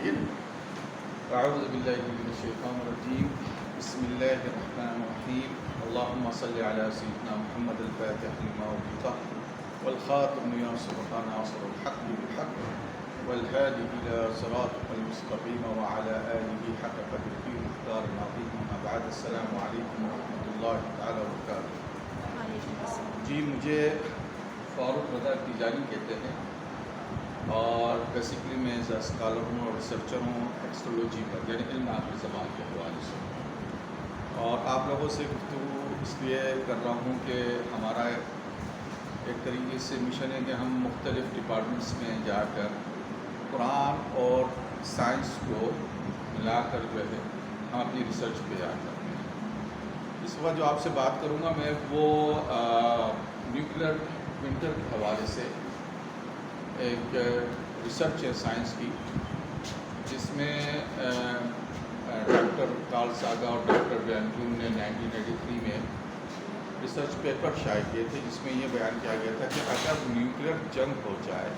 اعوذ باللہ من الشیطان الرجیم بسم اللہ الرحمن الرحیم اللہم صلی علی سیدنا محمد الفاتح لما اغلق والخاتم لما سبق ناصر الحق بالحق والهادی الی صراطک المستقیم وعلی آلہ حق قدرہ ومقدارہ العظیم اما بعد السلام علیکم ورحمۃ اللہ تعالی وبرکاتہ۔ جی مجھے فاروق رضا تیجانی کہتے ہیں اور بیسیکلی میں ایز اے اسکالر ہوں اور ریسرچر ہوں ایکسٹرولوجی پر، یعنی علم آخری زبان کے حوالے سے، اور آپ لوگوں سے گفتگو اس لیے کر رہا ہوں کہ ہمارا ایک طریقے سے مشن ہے کہ ہم مختلف ڈپارٹمنٹس میں جا کر قرآن اور سائنس کو ملا کر جو ہے ہم اپنی ریسرچ پہ آ کرتے ہیں۔ اس وقت جو آپ سے بات کروں گا میں وہ نیوکلیئر ونٹر کے حوالے سے ایک ریسرچ ہے سائنس کی، جس میں ڈاکٹر کارل ساگا اور ڈاکٹر وین جون نے 1983 میں ریسرچ پیپر شائع کیے تھے، جس میں یہ بیان کیا گیا تھا کہ اگر نیوکلیئر جنگ ہو جائے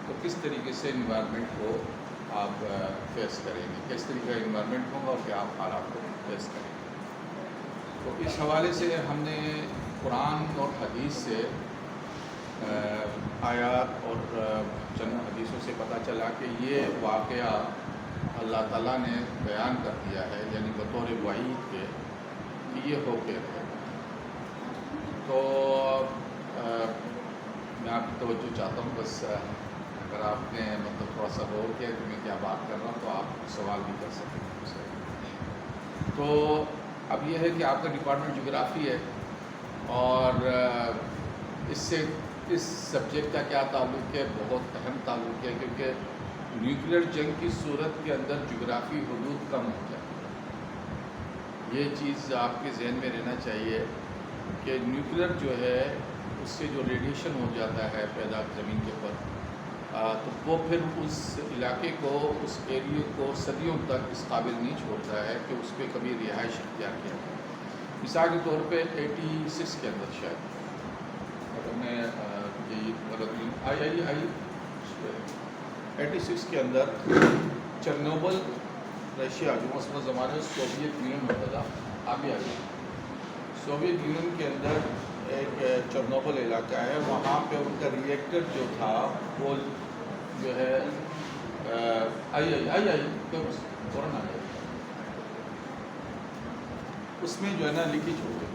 تو کس طریقے سے انوائرمنٹ کو آپ فیس کریں گے، کس طریقے کا انوائرمنٹ ہوگا اور کیا آپ حالات کو فیس کریں گے۔ تو اس حوالے سے ہم نے قرآن اور حدیث سے آیات اور چند حدیثوں سے پتہ چلا کہ یہ واقعہ اللہ تعالیٰ نے بیان کر دیا ہے، یعنی بطور وعید کے کہ یہ ہو کے رہے گا۔ تو میں آپ کی توجہ چاہتا ہوں، بس اگر آپ نے مطلب تھوڑا سا غور کیا کہ میں کیا بات کر رہا ہوں تو آپ سوال بھی کر سکیں مجھ سے۔ تو اب یہ ہے کہ آپ کا ڈپارٹمنٹ جغرافی ہے اور اس سے اس سبجیکٹ کا کیا تعلق ہے، بہت اہم تعلق ہے، کیونکہ نیوکلیئر جنگ کی صورت کے اندر جغرافی حدود کم ہو جاتی ہے۔ یہ چیز آپ کے ذہن میں رہنا چاہیے کہ نیوکلیئر جو ہے اس سے جو ریڈیشن ہو جاتا ہے پیدا زمین کے اوپر، تو وہ پھر اس علاقے کو، اس ایریے کو صدیوں تک اس قابل نہیں چھوڑتا ہے کہ اس پہ کبھی رہائش اختیار کیا جائے۔ مثال کے طور پہ 86 کے اندر شاید اگر میں آئی 86 کے اندر چرنوبل رشیا جو اس وقت زمانے سوویت یونین ہوتا تھا، ابھی آگے سوویت یونین کے اندر ایک چرنوبل علاقہ ہے، وہاں پہ ان کا ریئیکٹر جو تھا وہ جو ہے فوراً آ گیا، اس میں جو ہے نا لیکیج ہو گئی۔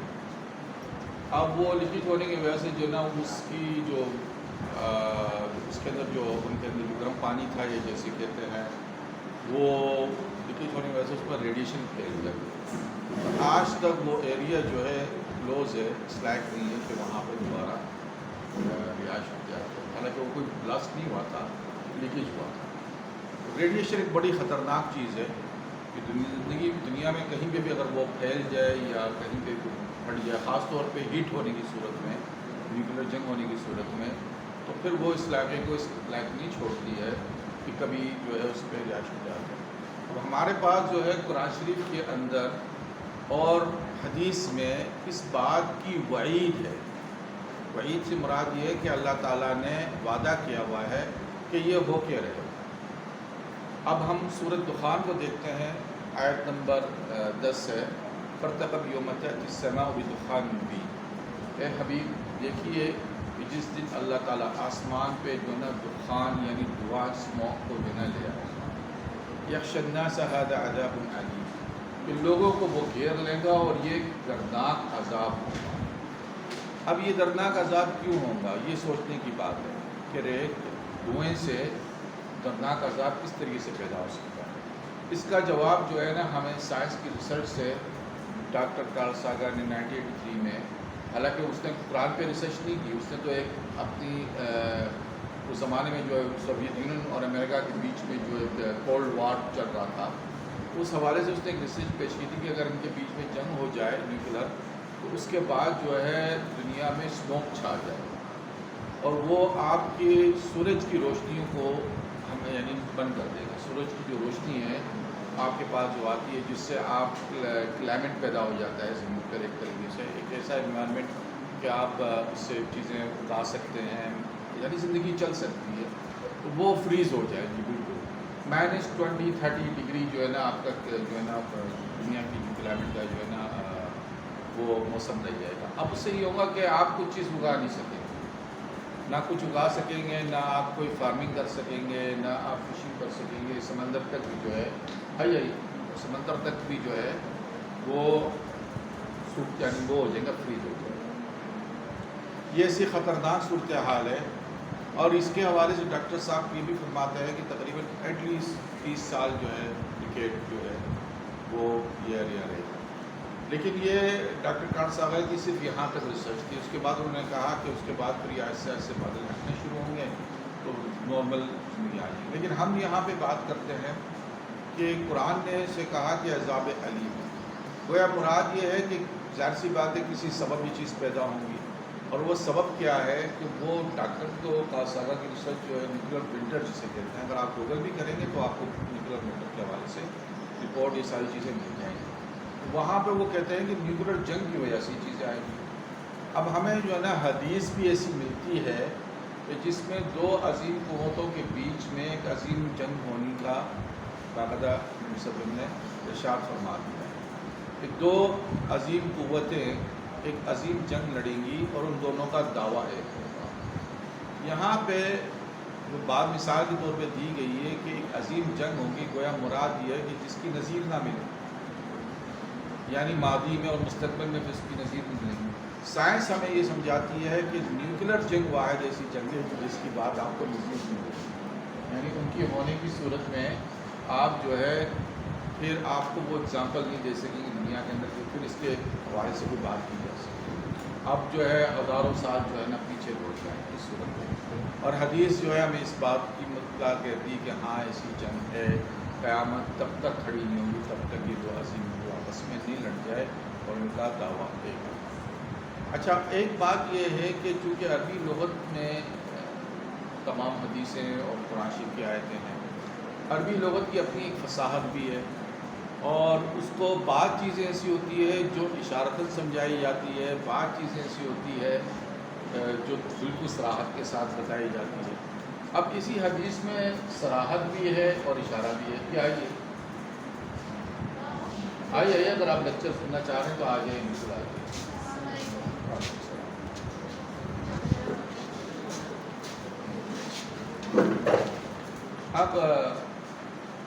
اب وہ لیکیج ہونے کی وجہ سے جو نا اس کی جو اس کے اندر جو ان کے اندر جو گرم پانی تھا، یہ جیسے کہتے ہیں، وہ لیکیج ہونے کی وجہ سے اس پر ریڈیشن پھیل گیا۔ آج تک وہ ایریا جو ہے کلوز ہے، اس لائق نہیں ہے کہ وہاں پر دوبارہ رہائش ہو جائے، حالانکہ وہ کوئی بلاسٹ نہیں ہوا تھا، لیکیج ہوا تھا۔ ریڈیشن ایک بڑی خطرناک چیز ہے کہ دنیا میں کہیں پہ بھی اگر وہ پھیل جائے یا کہیں پہ پھٹ جائے، خاص طور پہ ہیٹ ہونے کی صورت میں، نیوکلیئر جنگ ہونے کی صورت میں، تو پھر وہ اس علاقے کو اس لائق نہیں چھوڑتی ہے کہ کبھی جو ہے اس پہ رہائش ہو جاتا ہے۔ اب ہمارے پاس جو ہے قرآن شریف کے اندر اور حدیث میں اس بات کی وعید ہے۔ وعید سے مراد یہ ہے کہ اللہ تعالیٰ نے وعدہ کیا ہوا ہے کہ یہ ہو کے رہے۔ اب ہم سورۃ دخان کو دیکھتے ہیں، آیت نمبر 10 ہے، فارتقب یوم تأتی السماء بدخان مبین۔ اے حبیب دیکھیے کہ جس دن اللہ تعالیٰ آسمان پہ جو نا دخان یعنی دھواں، اسموک کو جو نا لے آئے، یغشی الناس ھذا عذاب علیم، کہ لوگوں کو وہ گھیر لے گا اور یہ دردناک عذاب ہوگا۔ اب یہ دردناک عذاب کیوں ہوگا، یہ سوچنے کی بات ہے کہ دھوئیں سے دردناک عذاب کس طریقے سے پیدا ہو سکتا ہے۔ اس کا جواب جو ہے نا ہمیں سائنس کی ریسرچ سے ڈاکٹر کارل ساگا نے 1983 میں، حالانکہ اس نے قرآن پہ ریسرچ نہیں کی، اس نے تو ایک اپنی اس زمانے میں جو سوویت یونین اور امریکہ کے بیچ میں جو ایک کولڈ وار چل رہا تھا، اس حوالے سے اس نے ایک ریسرچ پیش کی تھی کہ اگر ان کے بیچ میں جنگ ہو جائے نیوکلیئر، تو اس کے بعد جو ہے دنیا میں اسموک چھا جائے اور وہ آپ کی سورج کی روشنیوں کو ہمیں یعنی بند کر دے گا۔ سورج کی جو روشنی ہے آپ کے پاس جو آتی ہے، جس سے آپ کلائمیٹ پیدا ہو جاتا ہے زمین پر، ایک طریقے سے ایک ایسا انوائرمنٹ کہ آپ اس سے چیزیں اگا سکتے ہیں، یعنی زندگی چل سکتی ہے، تو وہ فریز ہو جائے گی بالکل۔ -20-30 ڈگری جو ہے نا آپ کا جو ہے نا دنیا کی جو کلائمیٹ کا جو ہے نا وہ موسم رہ جائے گا. اب اس سے یہ ہوگا کہ آپ کچھ چیز اگا نہیں سکیں گے, نہ کچھ اگا سکیں گے, نہ آپ کوئی فارمنگ کر سکیں گے, نہ آپ فشنگ کر سکیں گے. سمندر تک بھی جو ہے سمندر تک بھی جو ہے وہ یعنی وہ ہو جائے گا, فریز ہو جائے گا. یہ ایسی خطرناک صورتحال ہے. اور اس کے حوالے سے ڈاکٹر صاحب یہ بھی فرماتے ہیں کہ تقریباً ایٹ لیسٹ 30 سال جو ہے ڈکیڈ جو ہے وہ یہ ایریا رہے گا. لیکن یہ ڈاکٹر کان صاحب ہے کہ صرف یہاں تک ریسرچ تھی. اس کے بعد انہوں نے کہا کہ اس کے بعد پھر یہ ایسے ایسے بادل ہٹنے شروع ہوں گے تو نارمل زندگی آ جائے گی. لیکن ہم یہاں پہ بات کرتے ہیں کہ قرآن نے سے کہا کہ عذاب علیم. گویا مراد یہ ہے کہ ظاہر سی بات ہے کسی سبب یہ چیز پیدا ہوں گی, اور وہ سبب کیا ہے کہ وہ ڈاکٹر کو کاساگا کی ریسرچ جو ہے نیوکلر ونٹر جسے کہتے ہیں, اگر آپ گوگل بھی کریں گے تو آپ کو نیوکلر ونٹر کے حوالے سے رپورٹ یہ ساری چیزیں مل جائیں گی. وہاں پہ وہ کہتے ہیں کہ نیوکلر جنگ کی وجہ سے یہ چیزیں آئیں گی. اب ہمیں جو ہے نا حدیث بھی ایسی ملتی ہے کہ جس میں دو عظیم قوتوں کے بیچ میں ایک عظیم جنگ ہونے کا باقاعدہ مصنف نے ارشاد فرما دیا ہے کہ دو عظیم قوتیں ایک عظیم جنگ لڑیں گی اور ان دونوں کا دعویٰ ایک ہوگا. یہاں پہ جو بات مثال کے طور پہ دی گئی ہے کہ ایک عظیم جنگ ہوگی, گویا مراد یہ ہے کہ جس کی نظیر نہ ملے, یعنی ماضی میں اور مستقبل میں جس کی نظیر نہیں ملے. سائنس ہمیں یہ سمجھاتی ہے کہ نیوکلر جنگ واحد ایسی جنگ ہے جس کی بات آپ کو نظیر نہیں ملے, یعنی ان کی ہونے کی صورت میں آپ جو ہے پھر آپ کو وہ اگزامپل نہیں دے سکیں گے دنیا کے اندر کہ پھر اس کے حوالے سے کوئی بات کی جا سکے. اب جو ہے ہزاروں سال جو ہے نا پیچھے لوٹ جائیں اس صورت میں. اور حدیث جو ہے ہمیں اس بات کی مطلع کہتی کہ ہاں ایسی جنگ ہے, قیامت تب تک کھڑی نہیں ہوگی تب تک یہ دو عظیم جو آپس میں نہیں لڑ جائے اور ان کا دعویٰ دے گا. اچھا, ایک بات یہ ہے کہ چونکہ عربی لغت میں تمام حدیثیں اور قرآن شریف کی آیتیں ہیں, عربی لغت کی اپنی ایک فصاحت بھی ہے, اور اس کو بعض چیزیں ایسی ہوتی ہے جو اشارتاً سمجھائی جاتی ہے, بعض چیزیں ایسی ہوتی ہے جو بالکل صراحت کے ساتھ بتائی جاتی ہے. اب اسی حدیث میں صراحت بھی ہے اور اشارہ بھی ہے. کہ آئیے اگر آپ لیکچر سننا چاہ رہے ہیں تو آ جائیں بالکل آ جائیں. اب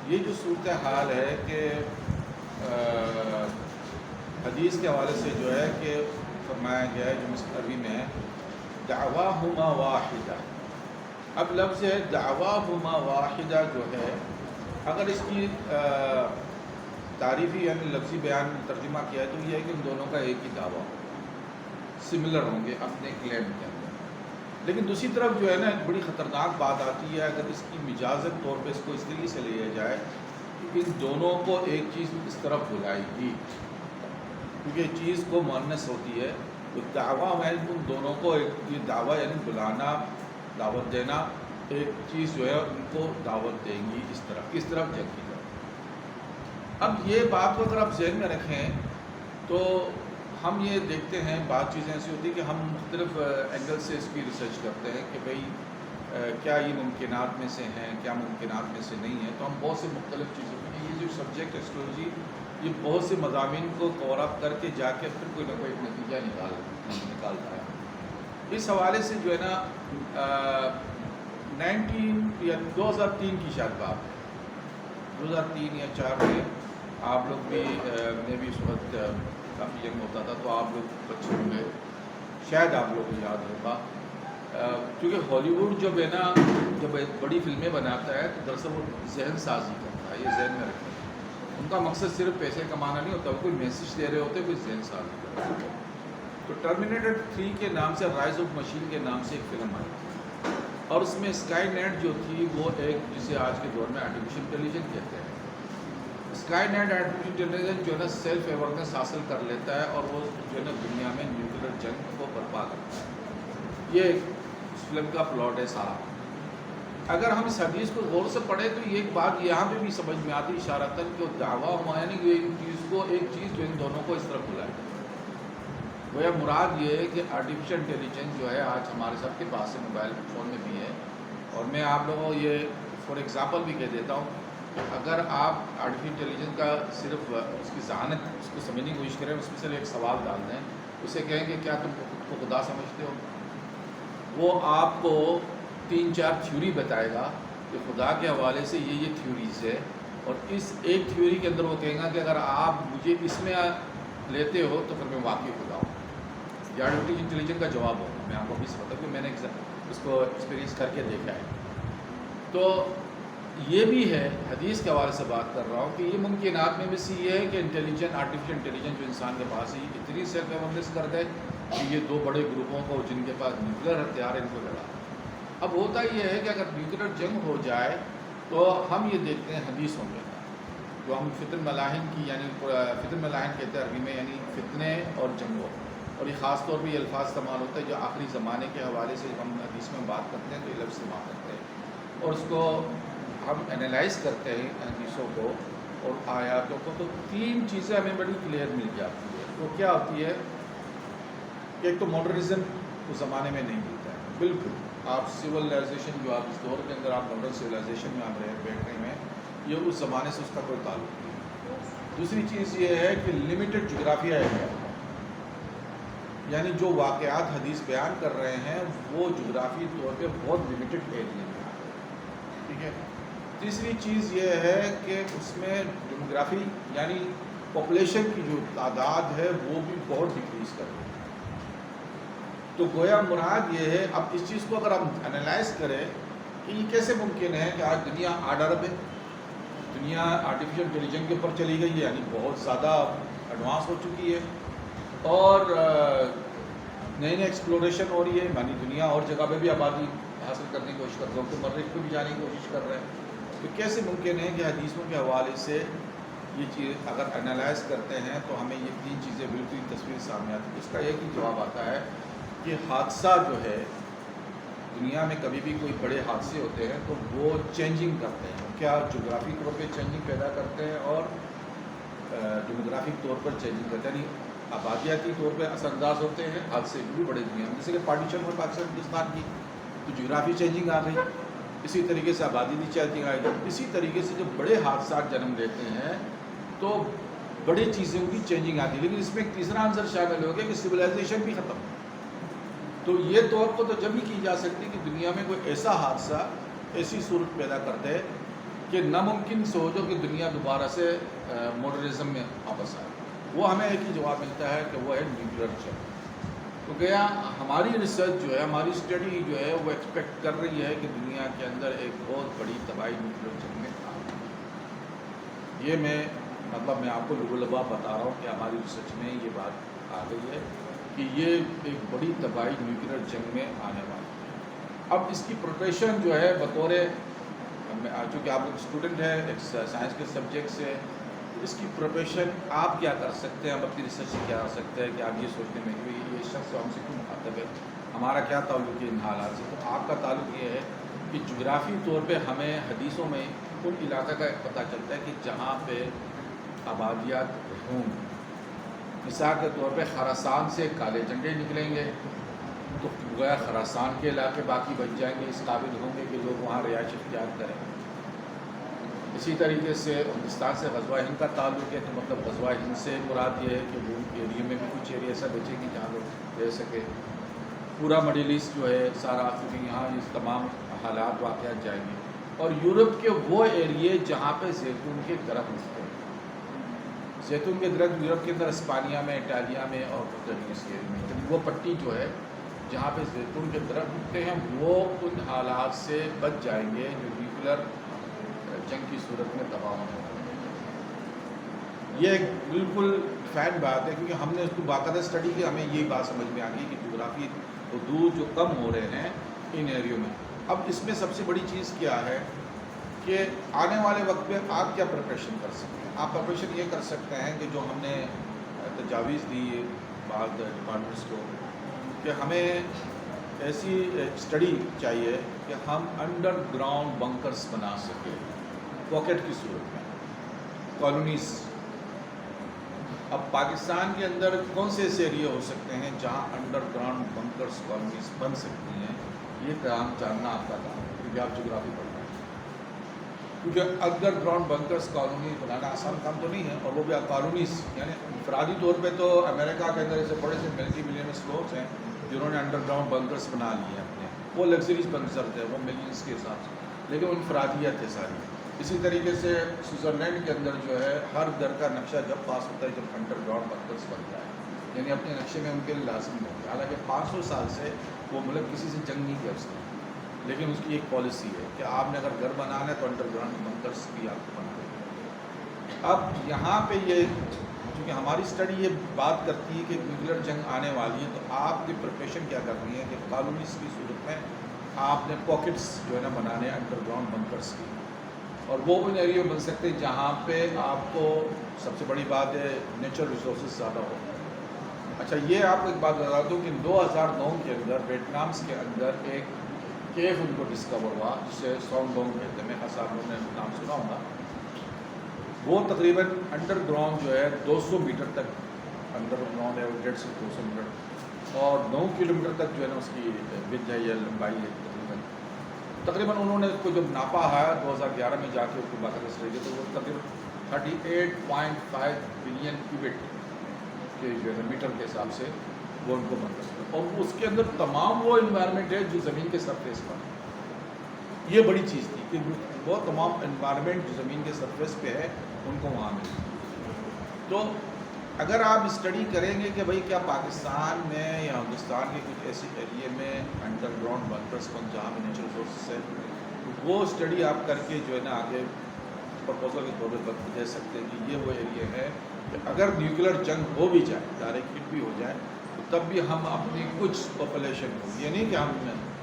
یہ جو صورتحال ہے کہ حدیث کے حوالے سے جو ہے کہ فرمایا گیا ہے جو مستقبی میں ہے دعواہما واحدہ. اب لفظ ہے دعواہما واحدہ جو ہے, اگر اس کی تعریفی یعنی لفظی بیان میں ترجمہ کیا ہے تو یہ ہے کہ ان دونوں کا ایک ہی دعویٰ سملر ہوں گے اپنے کلیم کے اندر. لیکن دوسری طرف جو ہے نا ایک بڑی خطرناک بات آتی ہے اگر اس کی مجازت طور پہ اس کو اس طریقے سے لیا جائے کہ ان دونوں کو ایک چیز اس طرف بلائے گی, کیونکہ چیز کو مؤنث ہوتی ہے تو دعویٰ میں ان دونوں کو یہ دعویٰ یعنی بلانا, دعوت دینا, ایک چیز جو ہے ان کو دعوت دیں گی اس طرف, کس طرف, جنگ کی طرف. اب یہ بات کو اگر آپ ذہن میں رکھیں تو ہم یہ دیکھتے ہیں بعض چیزیں ایسی ہوتی ہیں کہ ہم مختلف اینگل سے اس کی ریسرچ کرتے ہیں کہ بھئی کیا یہ ممکنات میں سے ہیں, کیا ممکنات میں سے نہیں ہیں. تو ہم بہت سے مختلف چیزوں میں یہ جو سبجیکٹ ایسٹرولوجی یہ بہت سے مضامین کو کور اپ کر کے جا کے پھر کوئی نہ کوئی ایک نتیجہ نکالتا ہے. اس حوالے سے جو ہے نا 2003 کی شاید بات ہے, 2003 یا 2004 میں آپ لوگ بھی, میں بھی اس وقت کافی ینگ ہوتا تھا تو آپ لوگ بچے ہوئے, شاید آپ لوگ کو یاد ہوگا, کیونکہ ہالی ووڈ جب ہے نا جب بڑی فلمیں بناتا ہے تو دراصل وہ ذہن سازی کرتا ہے, یہ ذہن میں رکھیں. ان کا مقصد صرف پیسے کمانا نہیں ہوتا, وہ کوئی میسیج دے رہے ہوتے, کوئی ذہن سازی کرتا ہے. تو ٹرمینیٹر 3 کے نام سے, رائز آف مشین کے نام سے ایک فلم آئی تھی, اور اس میں اسکائی نیٹ جو تھی وہ ایک جسے آج کے دور میں آرٹیفیشیل انٹیلیجنس کہتے ہیں. اسکائی نیٹ آرٹیفیشیل انٹیلیجنس جو ہے نا سیلف ایویرنس حاصل کر لیتا ہے اور وہ جو ہے نا دنیا میں نیوکلر جنگ کو برپا کرتا ہے. یہ اس فلم کا پلاٹ ہے سارا. اگر ہم اس حدیث کو غور سے پڑھیں تو یہ ایک بات یہاں پہ بھی سمجھ میں آتی اشارتاً کہ دعویٰ ہوا یعنی کہ ایک چیز کو, ایک چیز جو ان دونوں کو اس طرف بلائے. گویا مراد یہ ہے کہ آرٹیفیشیل انٹیلیجنس جو ہے آج ہمارے سب کے پاس ہے, موبائل فون میں بھی ہے. اور میں آپ لوگوں کو یہ فار ایگزامپل بھی کہہ دیتا ہوں اگر آپ آرٹیفیشل انٹیلیجنس کا صرف اس کی ذہانت اس کو سمجھنے کی کوشش کریں، اس میں صرف ایک سوال ڈال دیں، اسے کہیں کہ کیا تم خود کو خدا سمجھتے ہو، وہ آپ کو 3-4 تھیوری بتائے گا کہ خدا کے حوالے سے یہ تھیوریز ہے، اور اس ایک تھیوری کے اندر وہ کہیں گا کہ اگر آپ مجھے اس میں لیتے ہو تو پھر میں واقعی خدا ہوں۔ یہ آرٹیفیشل انٹیلیجنس کا جواب ہوگا۔ میں آپ کو بھی سے بتاؤں کہ میں نے اس کو ایکسپیرینس کر کے دیکھا ہے۔ تو یہ بھی ہے، حدیث کے حوالے سے بات کر رہا ہوں کہ یہ ممکنات میں بھی سے یہ ہے کہ آرٹیفیشل انٹیلیجنس جو انسان کے پاس ہے یہ اتنی سیلف اویئرنیس کر دے کہ یہ 2 بڑے گروپوں کو جن کے پاس نیوکلیر ہتھیار ان کو لڑا۔ اب ہوتا یہ ہے کہ اگر نیوکلیر جنگ ہو جائے تو ہم یہ دیکھتے ہیں حدیثوں میں جو ہم فتن ملاحن کی، یعنی فتن ملاحن کہتے ہیں عربی میں، یعنی فتنے اور جنگوں، اور یہ خاص طور پہ یہ الفاظ استعمال ہوتا ہے جو آخری زمانے کے حوالے سے جب ہم حدیث میں بات کرتے ہیں تو یہ لفظ استعمال کرتے ہیں، اور اس کو ہم انالائز کرتے ہیں حدیثوں کو اور آیاتوں کو، تو 3 چیزیں ہمیں بڑی کلیئر مل جاتی ہے۔ وہ کیا ہوتی ہے کہ ایک تو ماڈرنزم اس زمانے میں نہیں ملتا ہے، بالکل آپ سولائزیشن جو آپ اس دور کے اندر آپ ماڈرن سولائزیشن میں آپ بیٹھ رہے ہیں، یہ اس زمانے سے اس کا کوئی تعلق نہیں ہے۔ دوسری چیز یہ ہے کہ لمیٹڈ جغرافیہ ہے، یعنی جو واقعات حدیث بیان کر رہے ہیں وہ جغرافی طور پہ بہت لمیٹڈ ایریا میں، ٹھیک ہے۔ تیسری چیز یہ ہے کہ اس میں ڈیموگرافی یعنی پاپولیشن کی جو تعداد ہے وہ بھی بہت ڈکریز کر رہی ہے۔ تو گویا مراد یہ ہے، اب اس چیز کو اگر ہم انالائز کریں کہ یہ کیسے ممکن ہے کہ آج دنیا 8 ارب ہے، دنیا آرٹیفیشل انٹیلیجنس کے اوپر چلی گئی ہے، یعنی بہت زیادہ ایڈوانس ہو چکی ہے، اور نئی ایکسپلوریشن ہو رہی ہے، یعنی دنیا اور جگہ پہ بھی آبادی حاصل کرنے کی کوشش کر رہے ہیں، تو مریخ پہ بھی جانے کی کوشش کر رہے ہیں۔ تو کیسے ممکن ہے کہ حدیثوں کے حوالے سے یہ چیز اگر انالائز کرتے ہیں تو ہمیں یہ 3 چیزیں بالکل تصویر سامنے آتی ہے۔ اس کا ایک ہی جواب آتا ہے کہ حادثہ جو ہے دنیا میں کبھی بھی کوئی بڑے حادثے ہوتے ہیں تو وہ چینجنگ کرتے ہیں، کیا جغرافی طور پہ چینجنگ پیدا کرتے ہیں اور ڈیموگرافک طور پر چینجنگ کرتے ہیں، یعنی آبادیاتی طور پہ اثر انداز ہوتے ہیں حادثے بھی بڑے دنیا میں، جیسے کہ پارٹیشن میں پاکستان ہندوستان کی تو جغرافی چینجنگ آ گئی، اسی طریقے سے آبادی بھی چینجنگ آئے گی۔ اسی طریقے سے جب بڑے حادثات جنم لیتے ہیں تو بڑی چیزوں کی چینجنگ آتی ہے، لیکن اس میں ایک تیسرا عنصر شامل ہو گیا کہ سویلائزیشن بھی ختم۔ تو یہ توقع تو جب بھی کی جا سکتی کہ دنیا میں کوئی ایسا حادثہ ایسی صورت پیدا کر دے کہ ناممکن سوچو کہ دنیا دوبارہ سے ماڈرنزم میں واپس آئے۔ وہ ہمیں ایک ہی جواب ملتا ہے کہ وہ ہے نیوکلیر جنگ۔ تو گیا ہماری ریسرچ جو ہے، ہماری اسٹڈی جو ہے وہ ایکسپیکٹ کر رہی ہے کہ دنیا کے اندر ایک بہت بڑی تباہی نیوکلیر جنگ میں آ گئی۔ یہ میں آپ کو لغو لبا بتا رہا ہوں کہ ہماری ریسرچ میں یہ بات آ گئی ہے کہ یہ ایک بڑی تباہی نیوکلیر جنگ میں آنے والی ہے۔ اب اس کی پریپریشن جو ہے بطور چونکہ آپ ایک اسٹوڈنٹ ہے، ایک سائنس کے سبجیکٹ سے، اس کی پریپریشن آپ کیا کر سکتے ہیں، ہم اپنی ریسرچ سے کیا کر سکتے ہیں کہ آپ یہ سوچنے میں کہ یہ شخص ہم سے کیوں مخاطب ہے، ہمارا کیا تعلق ہے ان حالات سے۔ تو آپ کا تعلق یہ ہے کہ جغرافی طور پہ ہمیں حدیثوں میں ان علاقہ کا پتہ چلتا ہے کہ جہاں پہ آبادیات ہوں، مثال کے طور پہ خراسان سے کالے جھنڈے نکلیں گے تو گویا خراسان کے علاقے باقی بچ جائیں گے، اس قابل ہوں گے کہ لوگ وہاں رہائش اختیار کریں۔ اسی طریقے سے ہندوستان سے غزوہ ہند کا تعلق ہے، تو مطلب غزوہ ہند سے مراد یہ ہے کہ وہ ایریا میں بھی کچھ ایریا ایسا بچے گی جہاں لوگ رہ سکے۔ پورا مڈل ایسٹ جو ہے سارا، کیونکہ یہاں اس تمام حالات واقعات جائیں گے، اور یورپ کے وہ ایریے جہاں پہ زیتون کے درخت ہوتے ہیں، زیتون کے درخت یورپ کے اندر اسپانیہ میں، اٹالیا میں اور اس ایریا میں، وہ پٹی جو ہے جہاں پہ زیتون کے درخت اگتے ہیں وہ ان حالات سے بچ جائیں گے جو نیوکلیر جنگ کی صورت میں تباہ ہونے والی ہے۔ یہ ایک بالکل فین بات ہے، کیونکہ ہم نے اس کو باقاعدہ اسٹڈی کی، ہمیں یہی بات سمجھ میں آ گئی کہ جغرافی حدود جو کم ہو رہے ہیں ان ایریوں میں۔ اب اس میں سب سے بڑی چیز کیا ہے کہ آنے والے وقت میں آپ کیا پریپریشن کر سکتے ہیں۔ آپ پریپریشن یہ کر سکتے ہیں کہ جو ہم نے تجاویز دی بعض ڈپارٹمنٹس کو کہ ہمیں ایسی اسٹڈی چاہیے کہ ہم انڈر گراؤنڈ بنکرز بنا سکیں پاکٹ کی صورت میں، کالونیز۔ اب پاکستان کے اندر کون سے ایسے ایریا ہو سکتے ہیں جہاں انڈر گراؤنڈ بنکرز کالونیز بن سکتی ہیں، یہ کام جاننا آپ کا کام ہے، کیونکہ آپ جغرافی پڑھ رہے ہیں۔ کیونکہ انڈر گراؤنڈ بنکرز کالونی بنانا آسان کام تو نہیں ہے، اور وہ بھی کالونیز، یعنی انفرادی طور پہ تو امریکہ کے اندر ایسے بڑے سے ملٹی ملینئرس لوگ ہیں جنہوں نے انڈر گراؤنڈ بنکرز بنا لیے ہیں اپنے، وہ لگژریز بنکر تھے، وہ ملینس کے حساب سے، لیکن وہ انفرادیت ہے ساری۔ اسی طریقے سے سوئٹزرلینڈ کے اندر جو ہے ہر گھر کا نقشہ جب پاس ہوتا ہے جب انڈر گراؤنڈ بنکرز بن جائے، یعنی اپنے نقشے میں ان کے لیے لازم ہو گیا۔ حالانکہ 500 سال سے وہ ملک کسی سے جنگ نہیں کر سکتا، لیکن اس کی ایک پالیسی ہے کہ آپ نے اگر گھر بنانا ہے تو انڈر گراؤنڈ بنکرز بھی آپ کو بنانا ہے۔ اب یہاں پہ یہ چونکہ ہماری اسٹڈی یہ بات کرتی ہے کہ نیوکلیر جنگ آنے والی ہے، تو آپ کی پریپریشن کیا کرنی ہے کہ کالونیز کی صورت میں آپ نے پاکٹس جو ہے نا بنانے ہیں انڈر گراؤنڈ بنکرز کی، اور وہ ان ایریا بن سکتے ہیں جہاں پہ آپ کو سب سے بڑی بات ہے نیچرل ریسورسز زیادہ ہو۔ اچھا، یہ آپ کو ایک بات بتا دوں کہ 2009 کے اندر ویٹنامس کے اندر ایک کیف ان کو ڈسکور ہوا جسے سونگ ڈونگ کہتے ہیں، میں صاحب نے نام سنا ہوگا۔ وہ تقریباً انڈر گراؤنڈ جو ہے 200 میٹر تک انڈر گراؤنڈ ہے، 150 سے 200 میٹر، اور 9 کلومیٹر تک جو ہے نا اس کی width ہے یا لمبائی ہے تقریباً انہوں نے اس کو جب ناپا ہے 2011 میں جا کے اس کو باقاعدہ سے تو وہ تقریباً 38.5 بلین کیوبٹ کے جو ہے میٹر کے حساب سے وہ ان کو منتقل، اور اس کے اندر تمام وہ انوائرمنٹ ہے جو زمین کے سرفیس پر ہے۔ یہ بڑی چیز تھی کہ وہ تمام انوائرمنٹ جو زمین کے سرفیس پہ ہے ان کو وہاں ملے۔ تو اگر آپ اسٹڈی کریں گے کہ بھئی کیا پاکستان میں یا ہندوستان کے کچھ ایسے ایریے میں انڈر گراؤنڈ بنکرز بن جہاں میں نیچرل ریسورسز ہے، وہ اسٹڈی آپ کر کے جو ہے نا آگے پرپوزل کے طور پہ دے سکتے ہیں کہ یہ وہ ایریا ہے کہ اگر نیوکلیر جنگ ہو بھی جائے، ڈائریکٹ ہٹ بھی ہو جائے، تو تب بھی ہم اپنی کچھ پاپولیشن کو، یہ نہیں کہ ہم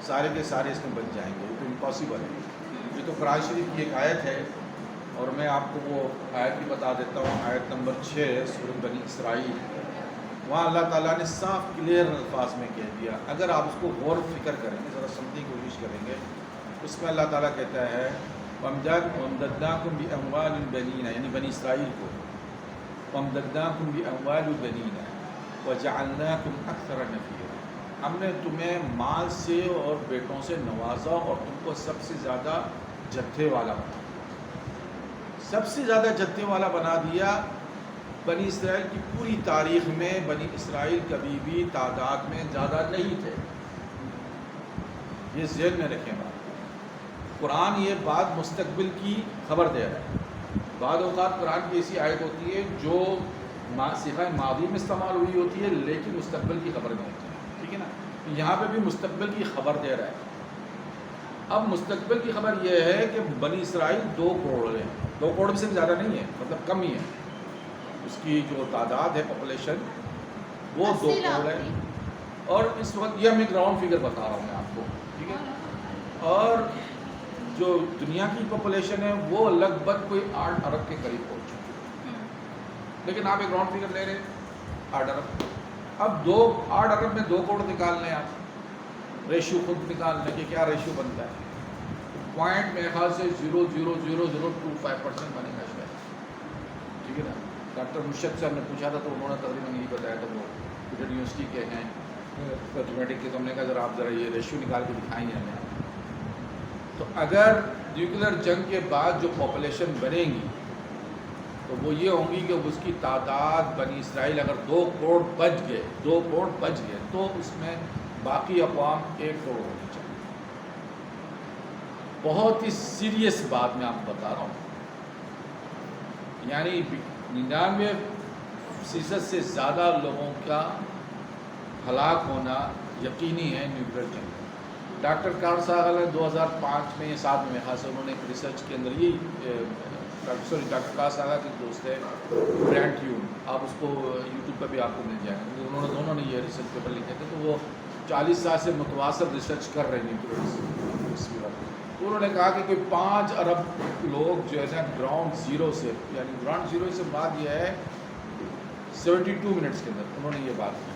سارے کے سارے اس میں بچ جائیں گے، یہ تو امپاسبل ہے۔ یہ تو قرآن شریف کی ایک آیت ہے، اور میں آپ کو وہ آیت بھی بتا دیتا ہوں، آیت نمبر 6 سورۃ بنی اسرائیل، وہاں اللہ تعالیٰ نے صاف کلیئر الفاظ میں کہہ دیا، اگر آپ اس کو غور و فکر کریں گے، ذرا سمجھنے کی کوشش کریں گے، اس میں اللہ تعالیٰ کہتا ہے وَأَمْدَدْنَاكُمْ بِأَمْوَالٍ بَنِينَ، یعنی بنی اسرائیل کو، وَأَمْدَدْنَاكُمْ بِأَمْوَالٍ بَنِينَ وَجَعَلْنَاكُمْ أَكْثَرَ نَفِيرًا، ہم نے تمہیں مال سے اور بیٹوں سے نوازا اور تم کو سب سے زیادہ جتھے والا بنا، سب سے زیادہ جتھے والا بنا دیا۔ بنی اسرائیل کی پوری تاریخ میں بنی اسرائیل کبھی بھی تعداد میں زیادہ نہیں تھے، یہ ذہن میں رکھیں بات۔ قرآن یہ بات مستقبل کی خبر دے رہا ہے۔ بعض اوقات قرآن کی ایسی آیت ہوتی ہے جو صیغہ ماضی میں استعمال ہوئی ہوتی ہے لیکن مستقبل کی خبر نہیں ہوتی ہے، ٹھیک ہے نا؟ یہاں پہ بھی مستقبل کی خبر دے رہا ہے۔ اب مستقبل کی خبر یہ ہے کہ بنی اسرائیل 2 کروڑ ہیں، 2 کروڑ سے بھی زیادہ نہیں ہے، مطلب کم ہی ہے، اس کی جو تعداد ہے پاپولیشن وہ 2 کروڑ ہے، اور اس وقت یہ میں گراؤنڈ فگر بتا رہا ہوں میں آپ کو، ٹھیک ہے؟ اور جو دنیا کی پاپولیشن ہے وہ لگ بھگ کوئی 8 ارب کے قریب پہنچ چکی ہے، لیکن آپ ایک گراؤنڈ فگر لے رہے ہیں 8 ارب، اب 8 ارب میں 2 کروڑ نکال لیں آپ، ریشیو خود نکال لیں کہ کیا ریشیو بنتا ہے، پوائنٹ میرے خیال سے 0.00025% بنے گا شاید، ٹھیک ہے نا؟ ڈاکٹر مرشد سے ہم نے پوچھا تھا تو انہوں نے تقریباً یہی بتایا تھا، وہ یونیورسٹی کے ہیں میتھمیٹک کے، تو ہم نے کہا ذرا آپ ذرا یہ ریشیو نکال کے دکھائیں گے ہمیں۔ تو اگر نیوکلیر جنگ کے بعد جو پاپولیشن بنے گی تو وہ یہ ہوں گی کہ اس کی تعداد بنی اسرائیل اگر 2 کروڑ بچ گئے تو اس میں باقی اقوام 1 کروڑ ہونی چاہیے۔ بہت ہی سیریس بات میں آپ کو بتا رہا ہوں، یعنی 99% سے زیادہ لوگوں کا ہلاک ہونا یقینی ہے نیوکلیر جنگ۔ ڈاکٹر کارل ساغر نے 2005 میں 7 میں خاص انہوں نے ایک ریسرچ کے اندر ڈاکٹر کارل ساغر کے دوست ہے برینٹ یون، آپ اس کو یوٹیوب پہ بھی آپ کو مل جائے گا، انہوں نے دونوں نے یہ ریسرچ پیپر لکھے تھے، تو وہ 40 سال سے متواصل ریسرچ کر رہے ہیں نیوکلیر اس وقت۔ تو انہوں نے کہا کہ کوئی 5 ارب لوگ جو ہے نا گراؤنڈ زیرو سے، یعنی گراؤنڈ زیرو سے بات یہ ہے 72 منٹس کے اندر، انہوں نے یہ بات کی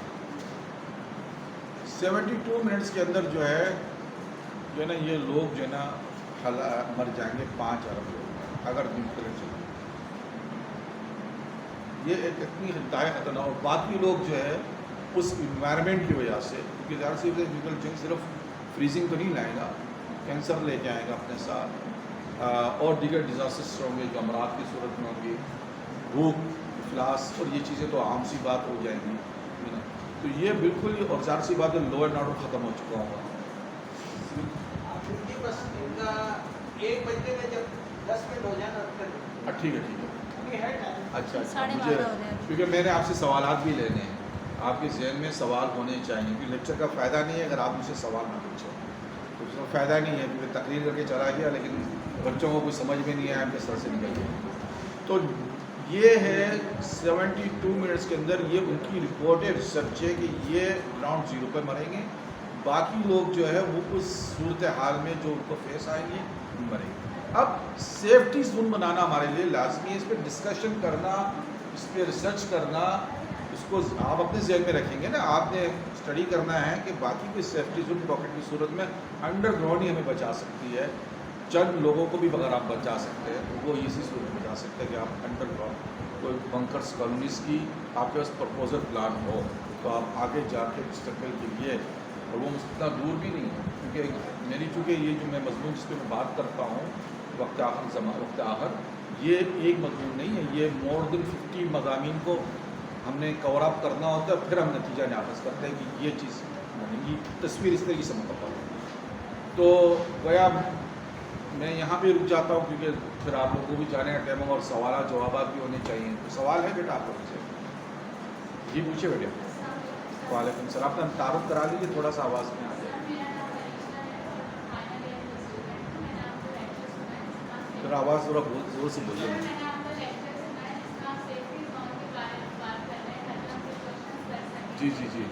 72 منٹس کے اندر جو ہے نا یہ لوگ جو ہے نا مر جائیں گے، 5 ارب لوگ اگر نیوکلیر چلے، یہ ایک اتنی انتہائی خطرناک، اور باقی لوگ جو ہے اس انوائرمنٹ کی وجہ سے، کیونکہ ظاہر سی نیوکلیر جنگ صرف فریزنگ تو نہیں لائے گا، کینسر لے کے آئے گا اپنے ساتھ، اور دیگر ڈیزاسٹرس ہوں گے جو امراض کی صورت میں ہوں گی، بھوک، افلاس، اور یہ چیزیں تو عام سی بات ہو جائیں گی. تو یہ بالکل ہی، اور ظاہر سی بات ہے لا اینڈ آرڈر ختم ہو چکا ہوگا. بس ان کا 1 بجے میں جب 10 منٹ ہو جانا. ٹھیک ہے ٹھیک ہے. اچھا مجھے کیونکہ میں نے آپ سے سوالات بھی لینے ہیں، آپ کے ذہن میں سوال ہونے چاہیے، کیونکہ لیکچر کا فائدہ نہیں ہے اگر آپ مجھ سے سوال نہ پوچھیں، تو اس کا فائدہ نہیں ہے. کیونکہ تقریر کر کے چلا گیا لیکن بچوں کو کچھ سمجھ میں نہیں آیا، ان کے سر سے نکل گیا. تو یہ ہے 72 منٹس کے اندر یہ ان کی رپورٹ ہے، ریسرچ ہے کہ یہ گراؤنڈ زیرو پہ مریں گے، باقی لوگ جو ہے وہ اس صورتحال میں جو ان کو فیس آئیں گے مریں گے. اب سیفٹی زون بنانا ہمارے لیے لازمی ہے، اس پہ ڈسکشن کرنا، اس پہ ریسرچ کرنا، اس کو آپ اپنے ذہن میں رکھیں گے نا. آپ نے اسٹڈی کرنا ہے کہ باقی کوئی سیفٹی زون راکٹ کی صورت میں انڈر گراؤنڈ ہی ہمیں بچا سکتی ہے. چند لوگوں کو بھی اگر آپ بچا سکتے ہیں وہ اسی صورت میں بچا سکتے ہیں کہ آپ انڈر گراؤنڈ کوئی بنکرس کالونیز کی آپ کے پاس پرپوزل پلان ہو تو آپ آگے جا کے مستقبل کے لیے، اور وہ اتنا دور بھی نہیں ہے کیونکہ میری چونکہ یہ جو میں مضمون جس پہ میں بات کرتا ہوں وقت آخر یہ ایک مضمون نہیں ہے، یہ مور دین 50 مضامین کو ہم نے کور اپ کرنا ہوتا ہے، پھر ہم نتیجہ نافذ کرتے ہیں کہ یہ چیز بنیں گی. تصویر اس طریقے سے مکمل ہے. تو گویا میں یہاں پہ رک جاتا ہوں کیونکہ پھر آپ لوگوں کو بھی جانے کا ٹائم ہوگا اور سوالات جوابات بھی ہونے چاہیے. تو سوال ہے بیٹا آپ لوگوں سے؟ جی پوچھے بیٹے. وعلیکم السلام. اپنا تعارف کرا لیجیے، تھوڑا سا آواز میں آ جائے. ذرا آواز ذرا بہت زور سے بولیے. جی جی جی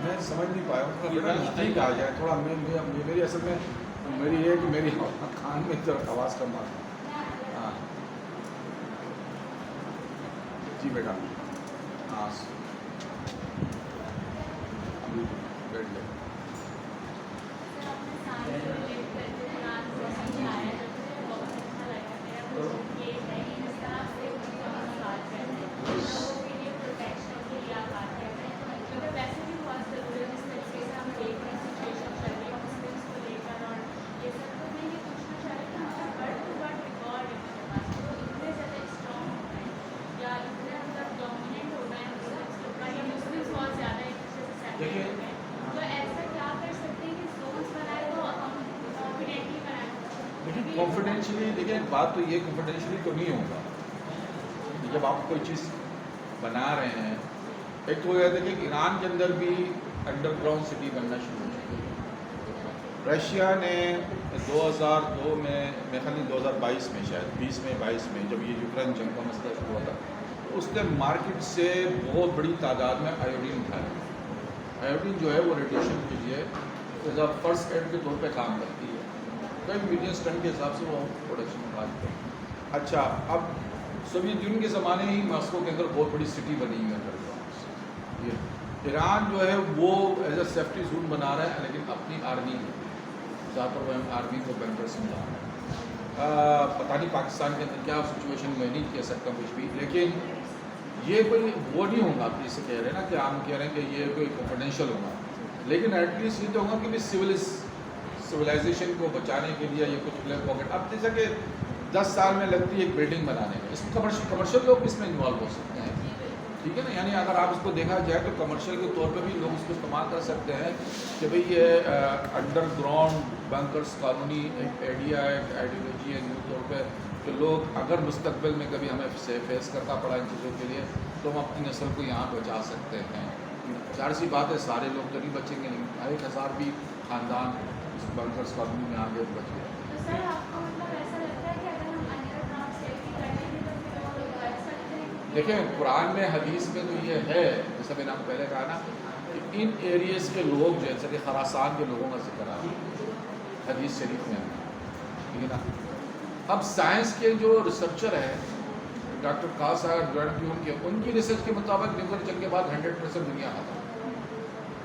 میں سمجھ نہیں پایا ہوں، تھوڑا نزدیک آ جائے تھوڑا. میری اصل میں میری یہ ہے کہ میری کان میں آواز کم آ ہے. ہاں جی بیٹا. ہاں بیٹھ جائے. کانفیڈینشلی دیکھیں، بات تو یہ کانفیڈینشلی تو نہیں ہوگا. جب آپ کوئی چیز بنا رہے ہیں، ایک تو یہ دیکھیں کہ ایران کے اندر بھی انڈر گراؤنڈ سٹی بننا شروع ہو چکی ہے. رشیا نے 2002 میں، میرے خیال میں 2022 میں، شاید 20 میں 22 میں، جب یہ یوکرین جنگ کا مسئلہ شروع ہوا تھا، تو اس نے مارکیٹ سے بہت بڑی تعداد میں آیوڈین اٹھایا. آیوڈین جو ہے وہ ریڈیشن کے لیے ایز اے فرسٹ ایڈ کے طور پہ کام کرتی ہے. کئی ملین ٹن کے حساب سے وہ پروڈکشن اٹھاتے ہیں. اچھا، اب سوویت یونین کے زمانے ہی ماسکو کے اندر بہت بڑی سٹی بنی ہوئی ہے. یہ ایران جو ہے وہ ایز اے سیفٹی زون بنا رہا ہے، لیکن اپنی آرمی زیادہ تر وہ آرمی کو بینکرس میں لا رہا ہے. پتہ نہیں پاکستان کے اندر کیا سچویشن، میں نہیں کہہ سکتا کچھ بھی، لیکن یہ کوئی وہ نہیں ہوگا آپ جسے کہہ رہے ہیں نا کہ ہم کہہ رہے ہیں کہ یہ کوئی کانفیڈینشیل ہوگا، لیکن ایٹ لیسٹ یہ تو ہوگا کہ سویلائزیشن کو بچانے کے لیے یہ کچھ بلیک پاکٹ. اب جیسا کہ 10 سال میں لگتی ہے ایک بلڈنگ بنانے میں، اس میں کمرشل لوگ اس میں انوالو ہو سکتے ہیں. ٹھیک ہے نا، یعنی اگر آپ اس کو دیکھا جائے تو کمرشل کے طور پہ بھی لوگ اس کو استعمال کر سکتے ہیں کہ بھئی یہ انڈر گراؤنڈ بنکرس کالونی ایک آئیڈیا ہے، ایک آئیڈیالوجی ہے نیو طور پہ، کہ لوگ اگر مستقبل میں کبھی ہمیں فیس کرنا پڑا ان چیزوں کے لیے تو ہم اپنی نسل کو یہاں بچا سکتے ہیں. ظاہر سی بات ہے سارے لوگ تو نہیں بچیں گے، لیکن 1000 بھی خاندان اس بنکرس کالونی میں آگے بچ گئے. دیکھیں قرآن میں، حدیث میں تو یہ ہے، جیسا میں نے آپ کو پہلے کہا نا کہ ان ایریاز کے لوگ جیسے کہ خراسان کے لوگوں کا ذکر آ رہا ہے حدیث شریف میں. ٹھیک ہے نا. اب سائنس کے جو ریسرچر ہیں ڈاکٹر کار صاحب جوائن کی ان کی ریسرچ کے مطابق نیوکلیر جنگ کے بعد 100% دنیا ختم،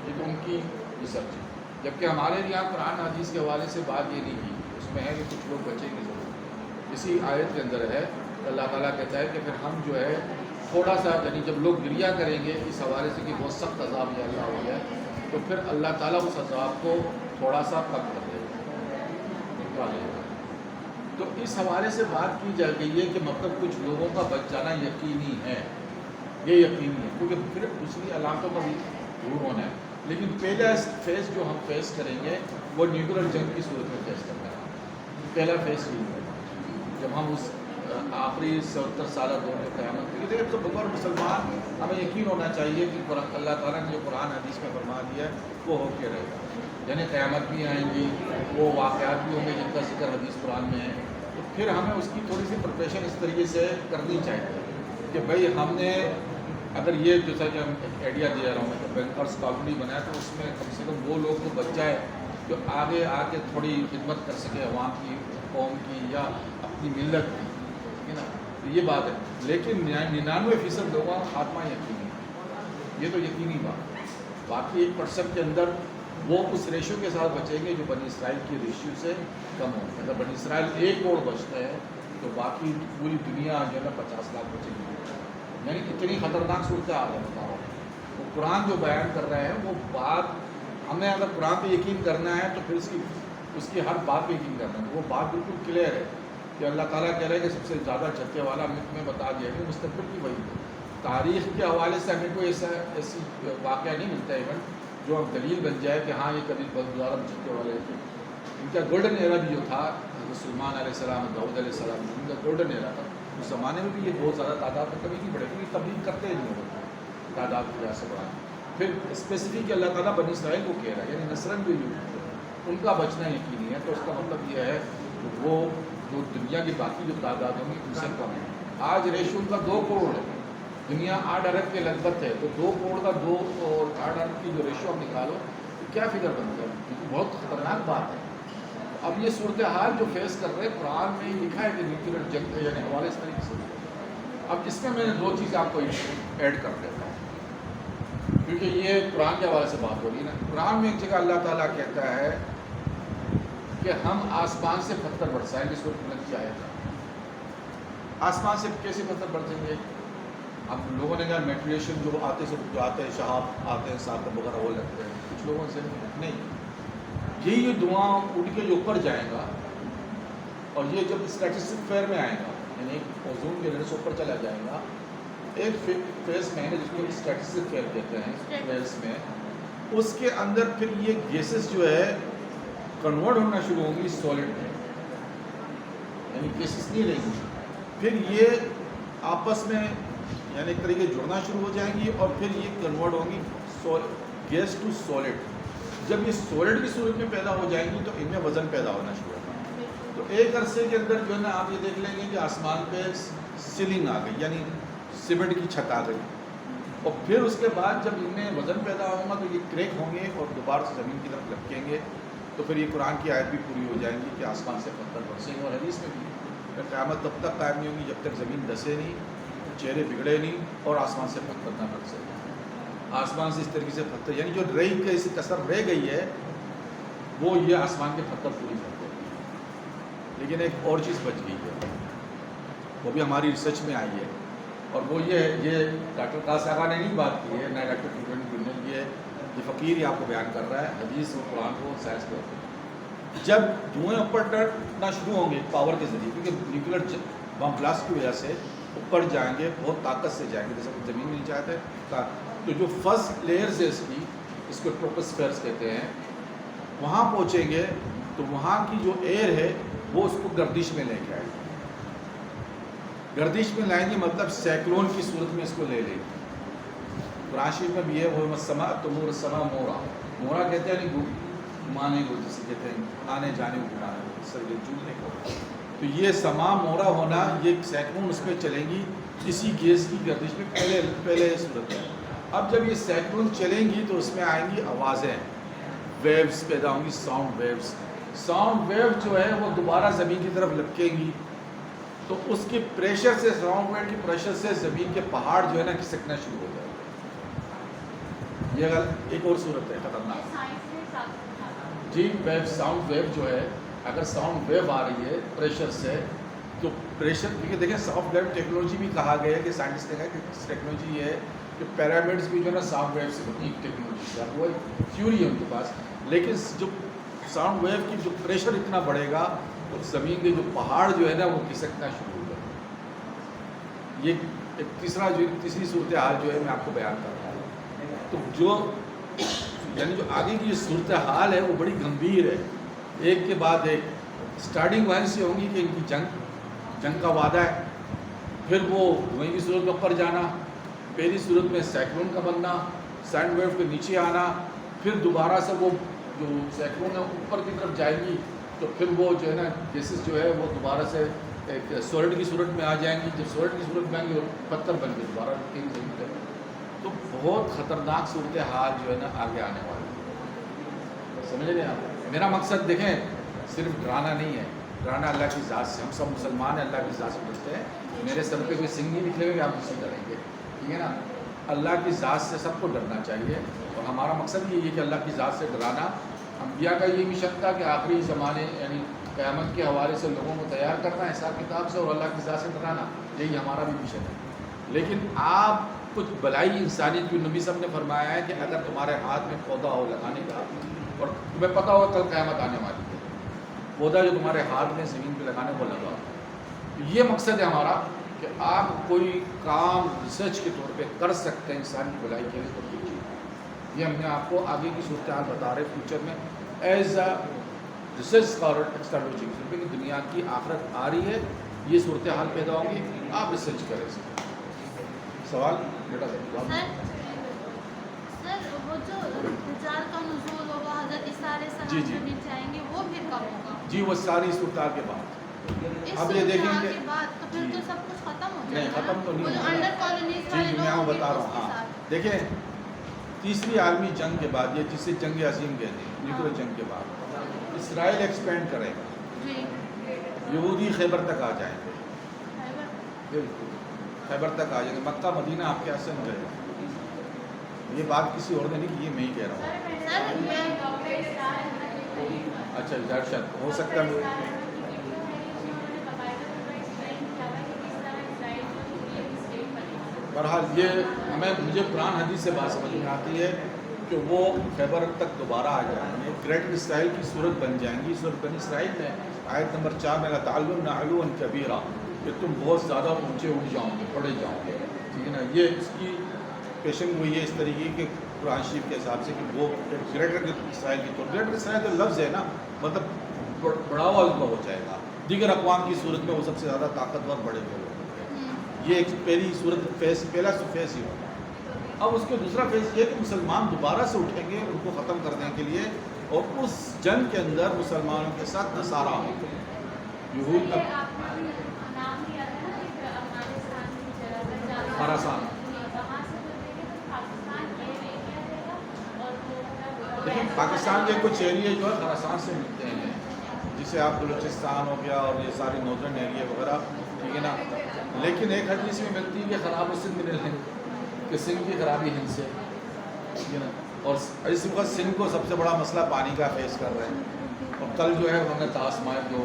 یہ تو ان کی ریسرچ ہے، جبکہ ہمارے یہاں قرآن حدیث کے حوالے سے بات یہ نہیں کی، اس میں ہے کہ کچھ لوگ بچیں گے ضرور۔ اسی آیت کے اندر ہے اللہ تعالیٰ کہتا ہے کہ پھر ہم جو ہے تھوڑا سا، یعنی جب لوگ گریہ کریں گے اس حوالے سے کہ بہت سخت عذاب یا اللہ ہو گیا، تو پھر اللہ تعالیٰ اس عذاب کو تھوڑا سا کم کر دے گا۔ تو اس حوالے سے بات کی جا گئی ہے کہ مطلب کچھ لوگوں کا بچ جانا یقینی ہے، یہ یقینی ہے، کیونکہ پھر دوسری علامتوں کا بھی دور ہونا ہے، لیکن پہلا فیز جو ہم فیس کریں گے وہ نیوکلیر جنگ کی صورت میں فیس کرنا ہے۔ پہلا فیز یہ ہے جب ہم اس آخری 70 سالہ دور میں قیامت کی، دیکھیں تو بطور مسلمان ہمیں یقین ہونا چاہیے کہ اللہ تعالیٰ نے جو قرآن حدیث میں فرما دیا ہے وہ ہو کے رہے گا، یعنی قیامت بھی آئیں گی، وہ واقعات بھی ہوں گے جن کا ذکر حدیث قرآن میں ہے، تو پھر ہمیں اس کی تھوڑی سی پریپریشن اس طریقے سے کرنی چاہیے کہ بھائی ہم نے اگر یہ جیسا کہ ہم ایک آئیڈیا دے رہا ہوں میں کہ بینکرس کالونی بنایا تو اس میں کم سے کم وہ لوگ تو بچ جائے جو آگے آ کے تھوڑی خدمت کر سکے عوام کی، قوم کی یا اپنی ملت کی، ٹھیک ہے نا، تو یہ بات ہے، لیکن 99% لوگوں کا خاتمہ یقینی ہے، یہ تو یقینی بات ہے، باقی 1% کے اندر وہ اس ریشو کے ساتھ بچیں گے جو بنی اسرائیل کی ریشیو سے کم ہو، اگر بنی اسرائیل 1 کروڑ بچتا ہے تو باقی پوری دنیا جو ہے نا 50 لاکھ بچے گی، یعنی اتنی خطرناک صورتحال ہے۔ بتاؤ وہ قرآن جو بیان کر رہے ہیں وہ بات ہمیں اگر قرآن پہ یقین کرنا ہے تو پھر اس کی ہر بات پہ یقین کرنا ہے، وہ بات بالکل کلیئر ہے کہ اللہ تعالیٰ کہہ رہے ہیں کہ سب سے زیادہ جھٹکے والا میں بتا دیا کہ مستقبل کی وہی ہے۔ تاریخ کے حوالے سے ہمیں کوئی ایسی واقعہ نہیں ملتا ایون جو اب دلیل بن جائے کہ ہاں یہ کبھی بہت زیادہ جھٹکے والے تھے۔ ان کا گولڈن ایرا بھی جو تھا سلمان علیہ السلام، داؤد علیہ السلام، ان کا گولڈن ایرا تھا، اس زمانے میں بھی یہ بہت زیادہ تعداد میں کبھی نہیں بڑھے، کیونکہ تبلیغ کرتے ہی نہیں ہوتے تعداد کی وجہ سے بڑھا۔ پھر اسپیسیفک اللہ تعالیٰ بنی اسرائیل کو کہہ رہا ہے، یعنی نصرن بھی ان کا بچنا یقینی ہے، تو اس کا مطلب یہ ہے کہ وہ جو دنیا کی باقی جو تعداد ہوں گی ان سے کم ہے۔ آج ریشو ان کا 2 کروڑ ہے، دنیا 8 ارب کے لگ بھگ ہے، تو 2 کروڑ کا 2 اور 8 ارب کی جو ریشو ہم نکالو تو کیا فگر بنتا ہے، کیونکہ بہت خطرناک بات ہے۔ اب یہ صورتحال جو فیس کر رہے ہیں قرآن میں لکھا ہے کہ نیوکلیر جنگ کا یعنی حوالے اس طریقے سے۔ اب اس میں 2 چیزیں آپ کو ایڈ کر دیتا ہوں، کیونکہ یہ قرآن کے حوالے سے بات ہو رہی ہے نا۔ قرآن میں ایک جگہ اللہ تعالیٰ کہتا ہے کہ ہم آسمان سے پتھر برسائیں گے، سورۃ ملک کی آیت ہے۔ آسمان سے کیسے پتھر برسیں گے؟ اب لوگوں نے کہا میٹریشن جو آتے ہیں شہاب آتے ہیں ساتھ وغیرہ وہ لگتے ہیں، کچھ لوگوں سے نہیں، یہی جو دعاں اٹھ کے جو اوپر جائے گا اور یہ جب اسٹیٹسٹک فیئر میں آئے گا، یعنی ایک اوزون کے سے اوپر چلا جائے گا، ایک فیز میں ہے جس کو اسٹیٹسٹک فیئر کہتے ہیں فیز میں، اس کے اندر پھر یہ گیسز جو ہے کنورٹ ہونا شروع ہوں گی سالڈ میں، یعنی گیسز نہیں رہیں گی، پھر یہ آپس میں یعنی ایک طریقے جڑنا شروع ہو جائیں گی اور پھر یہ کنورٹ ہوں گی گیس ٹو سالڈ۔ جب یہ سالڈ کی صورت میں پیدا ہو جائیں گی تو ان میں وزن پیدا ہونا شروع ہوگا، تو ایک عرصے کے اندر جو ہے نا آپ یہ دیکھ لیں گے کہ آسمان پہ سیلنگ آ گئی، یعنی سیمنٹ کی چھت آ گئی، اور پھر اس کے بعد جب ان میں وزن پیدا ہوگا تو یہ کریک ہوں گے اور دوبارہ سے زمین کی طرف لپکیں گے، تو پھر یہ قرآن کی آیت بھی پوری ہو جائیں گی کہ آسمان سے پتھر برسیں گے، اور حدیث میں بھی قیامت تب تک قائم نہیں ہوگی جب تک زمین دسے نہیں، چہرے بگڑے نہیں اور آسمان سے پتھر نہ برسے۔ آسمان سے اس طریقے سے پتھر یعنی جو رہی کیسی کثر رہ گئی ہے وہ یہ آسمان کے پتھر پوری کر دے گی، لیکن ایک اور چیز بچ گئی ہے، وہ بھی ہماری ریسرچ میں آئی ہے، اور وہ یہ ڈاکٹر قاص صاحبہ نے نہیں بات کی ہے، نہ ڈاکٹر ٹوٹن نے، یہ فقیر ہی آپ کو بیان کر رہا ہے حدیث اور قرآن کو سائنس کو۔ جب دھوئیں اوپر ٹرنا شروع ہوں گے پاور کے ذریعے، کیونکہ نیوکلیر بم بلاسٹ کی وجہ سے اوپر جائیں گے، بہت طاقت سے جائیں گے، جیسے زمین میں نہیں چاہتے، تو جو فرسٹ لیئرز ہے اس کو ٹروپوسفیئرز کہتے ہیں، وہاں پہنچیں گے تو وہاں کی جو ایئر ہے وہ اس کو گردش میں لے کے آئے گی، گردش میں لائیں گے مطلب سائیکلون کی صورت میں اس کو لے لے گی۔ قرآن شریف میں بھی ہے وہ السماء تمور السماء مورا، مورا کہتے ہیں نہیں گھمانے کو، جسے کہتے ہیں آنے جانے کو گھمانے کو، جھولنے کو، تو یہ سما مورا ہونا، یہ سائیکلون اس پہ چلیں گی اسی گیس کی گردش میں پہلے صورت ہے۔ اب جب یہ سائیکلون چلیں گی تو اس میں آئیں گی آوازیں، ویوز پیدا ہوں گی، ساؤنڈ ویوز جو ہے وہ دوبارہ زمین کی طرف لپکیں گی، تو اس کے پریشر سے ساؤنڈ ویو کی پریشر سے زمین کے پہاڑ جو ہے نا کھسکنا شروع ہو جائے گا. یہ ایک اور صورت ہے خطرناک. جی ویو ساؤنڈ ویو جو ہے اگر ساؤنڈ ویو آ رہی ہے پریشر سے تو پریشر کیونکہ دیکھیں سافٹ ویو ٹیکنالوجی بھی کہا گیا ہے کہ سائنٹسٹ نے کہا کہ ٹیکنالوجی یہ ہے کہ پیرامڈس بھی جو ہے نا ساؤنڈ ویو سے بنی ٹیکنالوجی ہے. وہ تھیوری ہے ان کے پاس لیکن جو ساؤنڈ ویو کی جو پریشر اتنا بڑھے گا تو زمین کے جو پہاڑ جو ہے نا وہ کھسکنا شروع ہو جائے گا. یہ ایک تیسری صورتحال جو ہے میں آپ کو بیان کر رہا ہوں. تو جو یعنی جو آگے کی جو صورتحال ہے وہ بڑی گمبھیر ہے. ایک کے بعد ایک اسٹارٹنگ وہیں سے ہوگی کہ ان کی جنگ کا وعدہ ہے. پھر وہ دھوئیں کی صورت میں اوپر جانا, پہلی صورت میں سائیکلون کا بننا, سینڈ ویو کے نیچے آنا, پھر دوبارہ سے وہ جو سائیکلون ہے اوپر کی طرف جائے گی تو پھر وہ جو ہے نا گیسز جو ہے وہ دوبارہ سے ایک سولڈ کی صورت میں آ جائیں گی. جب سولڈ کی صورت میں آئیں گے پتھر بن کے دوبارہ رکھیں گے زمین پہ. تو بہت خطرناک صورتحال جو ہے نا آگے آنے والی ہے. سمجھ رہے ہیں آپ؟ میرا مقصد دیکھیں صرف ڈرانا نہیں ہے, ڈرانا اللہ کی ذات سے. ہم سب مسلمان ہیں, اللہ کی ذات سے ڈرتے ہیں. میرے سر پہ کوئی سنگ نہیں نکلے گا کہ آپ مجھ سے ڈریں گے, ٹھیک ہے نا. اللہ کی ذات سے سب کو ڈرنا چاہیے اور ہمارا مقصد یہ ہے کہ اللہ کی ذات سے ڈرانا. انبیاء کا یہ مشن تھا کہ آخری زمانے یعنی قیامت کے حوالے سے لوگوں کو تیار کرنا ہے حساب کتاب سے اور اللہ کی ذات سے ڈرانا. یہی ہمارا بھی مشن ہے. لیکن آپ کچھ بلائی انسانیت کی نبی صاحب نے فرمایا ہے کہ اگر تمہارے ہاتھ میں پودا ہو لگانے کا اور تمہیں پتہ ہو کل قیامت آنے والی ہے, پودا جو تمہارے ہاتھ میں زمین پہ لگانے کو لگاؤ. یہ مقصد ہے ہمارا کہ آپ کوئی کام ریسرچ کے طور پہ کر سکتے ہیں انسان کی بھلائی کے لیے تو کیجیے. یہ ہم نے آپ کو آگے کی صورتحال بتا رہے فیوچر میں as a research scholar technology کی دنیا کی آخرت آ رہی ہے, یہ صورتحال پیدا ہوگی, آپ ریسرچ کریں. سوال بیٹا سر وہ جو دجال کا نزول ہوگا حضرت عیسیٰ علیہ السلام زمین سے آئیں گے وہ پھر کب ہوگا؟ جی وہ ساری صورتحال کے بعد. اب یہ دیکھیں کہ تو پھر تو سب کچھ ختم ہو جائے نہیں گا. ختم تو نہیں وہ انڈر کالونیز جی میں آپ بتا رہا ہوں. ہاں دیکھیں تیسری عالمی جنگ کے بعد یہ جسے جنگ عظیم کہتے ہیں نیوکلیر جنگ کے بعد اسرائیل ایکسپینڈ کرے گا, جی یہودی خیبر تک آ جائیں گے. بالکل خیبر تک آ جائیں گے. مکہ مدینہ آپ کے حسن رہے گا. یہ بات کسی اور نے نہیں کی, یہ میں ہی کہہ رہا ہوں. اچھا شاید ہو سکتا ہے. بہرحال یہ مجھے قرآن حدیث سے بات سمجھ میں آتی ہے کہ وہ خیبر تک دوبارہ آ جائیں گے, گریٹ اسرائیل کی صورت بن جائیں گی. صورت بنی اسرائیل میں آیت نمبر 4 میں تعلم علوا کبیرہ کہ تم بہت زیادہ اونچے اٹھ جاؤ گے, پڑے جاؤ گے, ٹھیک ہے نا. یہ اس کی پیشن گوئی ہے اس طریقے کے قرآن شریف کے حساب سے کہ وہ گریٹر اسرائیل کی طور. گریٹر اسرائیل تو لفظ ہے نا, مطلب بڑا ہوا ہو جائے گا. دیگر اقوام کی صورت میں وہ سب سے زیادہ طاقتور بڑے ہوئے. یہ ایک پہلی صورت فیس, پہلا فیس ہی ہوگا. اب اس کے دوسرا فیس یہ کہ مسلمان دوبارہ سے اٹھیں گے ان کو ختم کرنے کے لیے, اور اس جنگ کے اندر مسلمانوں کے ساتھ نصارہ ہوں گے. یہود خراسان, لیکن پاکستان کے کچھ ایریے جو ہے خراسان سے ملتے ہیں, جسے آپ بلوچستان ہو گیا اور یہ سارے نارتھرن ایریا وغیرہ, ٹھیک ہے نا. لیکن ایک حدیث میں ملتی ہے کہ خراب سندھ میں نہیں, کہ سندھ کی خرابی ہند سے, ٹھیک ہے نا. اور اس وقت سندھ کو سب سے بڑا مسئلہ پانی کا فیس کر رہے ہیں. اور کل جو ہے انہوں نے تاسمائے جو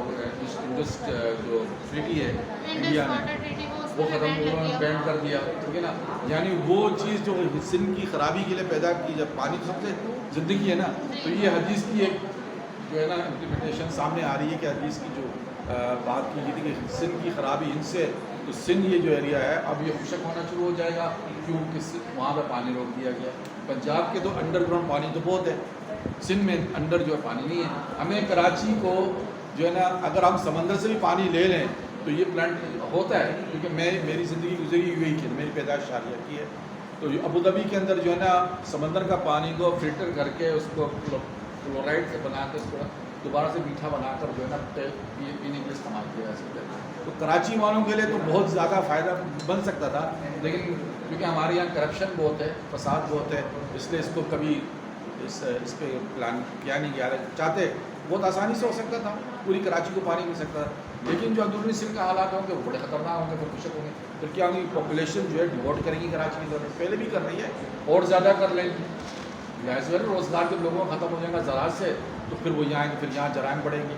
ٹریٹی ہے انڈیا نے وہ ختم انہوں نے بینڈ کر دیا, ٹھیک ہے نا. یعنی وہ چیز جو سندھ کی خرابی کے لیے پیدا کی, جب پانی سب سے زندگی ہے نا, تو یہ حدیث کی ایک جو ہے نا امپلیمنٹیشن سامنے آ رہی ہے کہ حدیث کی جو بات کی گئی تھی کہ سندھ کی خرابی ان سے, تو سندھ یہ جو ایریا ہے اب یہ خشک ہونا شروع ہو جائے گا کیونکہ وہاں پہ پانی روک دیا گیا. پنجاب کے تو انڈر گراؤنڈ پانی تو بہت ہے, سندھ میں انڈر جو ہے پانی نہیں ہے. ہمیں کراچی کو جو ہے نا اگر ہم سمندر سے بھی پانی لے لیں تو یہ پلانٹ ہوتا ہے, کیونکہ میری زندگی گزری ہوئی کی, میری پیدائش شاریہ کی ہے. تو ابوظہبی کے اندر جو ہے نا سمندر کا پانی کو فلٹر کر کے اس کو کلورائڈ سے بنا کے اس کو دوبارہ سے میٹھا بنا کر جو ہے نا پینے کے استعمال کیا جا سکتا ہے. تو کراچی والوں کے لیے تو بہت زیادہ فائدہ بن سکتا تھا, لیکن کیونکہ ہمارے یہاں کرپشن بہت ہے, فساد بہت ہے, اس لیے اس کو کبھی اس پہ پلان کیا نہیں گیا. چاہتے بہت آسانی سے ہو سکتا تھا, پوری کراچی کو پانی مل سکتا تھا, لیکن جو اندرونی سندھ کا حالات ہوں گے وہ بڑے خطرناک ہوں گے، پھر کچھ ہوں گے، پھر کیا ہوگی پاپولیشن جو ہے ڈیوٹ کرے گی کراچی کی طرف، پہلے بھی کر رہی ہے اور زیادہ کر لیں گی، لہٰذا روزگار جب لوگوں کا ختم ہو جائے گا زراعت سے تو پھر وہ یہاں آئیں گے، پھر یہاں جرائم بڑھیں گے،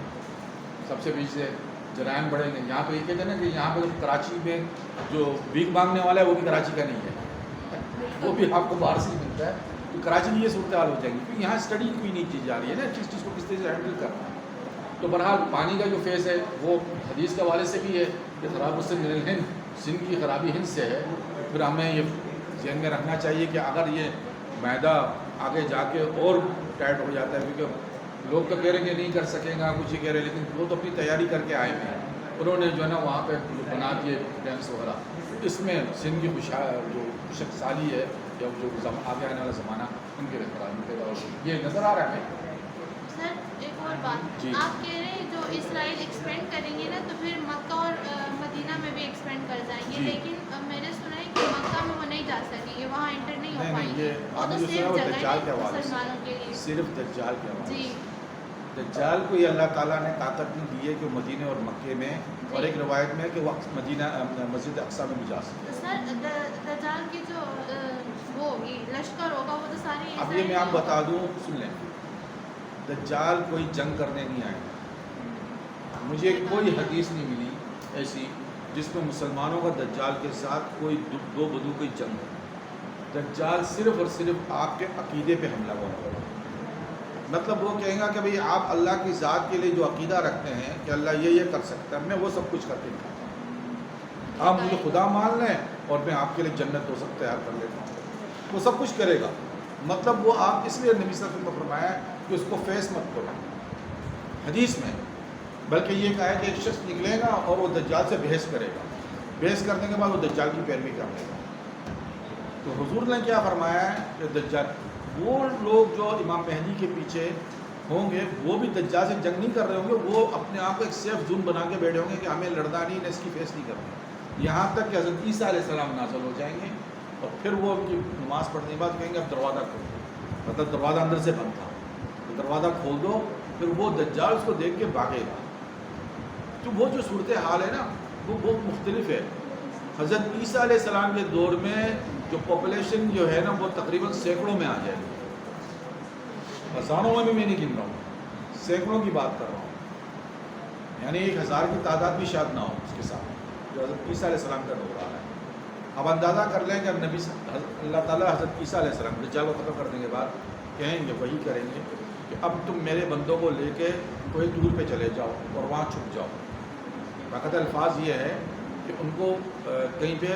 سب سے بیچ سے جرائم بڑھیں گے. یہاں پہ یہ کہتے ہیں نا کہ یہاں پہ کراچی میں جو بھیک مانگنے والا ہے وہ بھی کراچی کا نہیں ہے، وہ بھی آپ کو باہر سے ہی ملتا ہے. تو کراچی کی یہ صورتحال ہو جائے گی کیونکہ یہاں اسٹڈی کوئی نہیں کی جا رہی ہے نا کس چیز کو کس طرح سے ہینڈل کرنا ہے. تو بہرحال پانی کا جو فیز ہے وہ حدیث کے حوالے سے بھی ہے کہ خراب السند من الہند، سندھ کی خرابی ہند سے ہے. پھر ہمیں یہ ذہن میں رکھنا چاہیے کہ اگر یہ معدہ آگے جا کے اور ٹائٹ ہو جاتا ہے، کیونکہ لوگ تو کہہ رہے ہیں کہ نہیں کر سکیں گا کچھ ہی کہہ رہے ہیں، لیکن وہ تو اپنی تیاری کر کے آئے ہوئے ہیں. انہوں نے جو ہے نا وہاں پہ بنا دیے ڈیمس وغیرہ، اس میں سندھ کی جو خشک سالی ہے یا جو آگے آنے والا زمانہ ان کے رہبرانی پیدا ہوگی، یہ نظر آ رہا ہے. سر ایک اور بات، جی. آپ کہہ رہے ہیں جو اسرائیل ایکسپینڈ کریں گے نا تو پھر مکہ اور مدینہ میں بھی ایکسپینڈ کر جائیں گے، جی. لیکن میں نے سنا ہے کہ مکہ میں وہ نہیں جا سکیں گے، وہاں انٹر نہیں ہو نہیں پائیں نہیں، گے، یہ وہ آپ تو نے جو سنا صرف وہ جگہ دجال کے ہے حوالے سے، مسلمانوں کے لیے. صرف دجال کے حوالے جی. سے. دجال کو یہ اللہ تعالیٰ نے طاقت نہیں دی ہے کہ وہ مدینہ اور مکے میں، اور ایک روایت میں ہے کہ وہ مدینہ مسجد اقصیٰ میں بھی جا سکتے. سر دجال کی جو وہ ہوگی لشکر ہوگا وہ تو سارے اب یہ میں آپ بتا دوں، سن لیں، دجال کوئی جنگ کرنے نہیں آئے گا. مجھے کوئی حدیث نہیں ملی ایسی جس میں مسلمانوں کا دجال کے ساتھ کوئی دو بدو کی جنگ ہو. دجال صرف اور صرف آپ کے عقیدے پہ حملہ ہوگا. مطلب وہ کہیں گا کہ بھئی آپ اللہ کی ذات کے لیے جو عقیدہ رکھتے ہیں کہ اللہ یہ کر سکتا ہے، میں وہ سب کچھ کر کے دکھاتا ہوں. آپ مجھے خدا مان لیں اور میں آپ کے لیے جنت ہو سکتا تیار کر لیتا ہوں. وہ سب کچھ کرے گا. مطلب وہ آپ اس لیے نبی صلی اللہ علیہ وسلم نے فرمایا کہ اس کو فیس مت کرو حدیث میں، بلکہ یہ کہا ہے کہ ایک شخص نکلے گا اور وہ دجال سے بحث کرے گا، بحث کرنے کے بعد وہ دجال کی پیروی کر لے گا. تو حضور نے کیا فرمایا ہے کہ دجال، وہ لوگ جو امام مہدی کے پیچھے ہوں گے وہ بھی دجال سے جنگ نہیں کر رہے ہوں گے، وہ اپنے آپ کو ایک سیف زون بنا کے بیٹھے ہوں گے کہ ہمیں لڑنا نہیں، نہ اس کی فیس نہیں کرنی، یہاں تک کہ حضرت عیسیٰ علیہ السلام نازل ہو جائیں گے اور پھر وہ ان کی نماز پڑھنے کے بعد کہیں گے اب دروازہ کھول دو، مطلب دروازہ اندر سے بند تھا تو دروازہ کھول دو. پھر وہ دجال اس کو دیکھ کے بھاگے گا. تو وہ جو صورتحال ہے نا وہ بہت مختلف ہے. حضرت عیسیٰ علیہ السلام کے دور میں جو پاپولیشن جو ہے نا وہ تقریباً سینکڑوں میں آ جائے گی، ہزاروں میں بھی میں نہیں گن رہا ہوں، سینکڑوں کی بات کر رہا ہوں. یعنی 1000 کی تعداد بھی شاید نہ ہو اس کے ساتھ جو حضرت عیسیٰ علیہ السلام کا دور آ رہا ہے. اب اندازہ کر لیں کہ اب نبی اللہ تعالیٰ حضرت عیسیٰ علیہ السلام دجال کو ختم کرنے کے بعد کہیں گے، وہی کریں گے کہ اب تم میرے بندوں کو لے کے کوئی دور پہ چلے جاؤ اور وہاں چھپ جاؤ. باقاعدہ الفاظ یہ ہے کہ ان کو کہیں پہ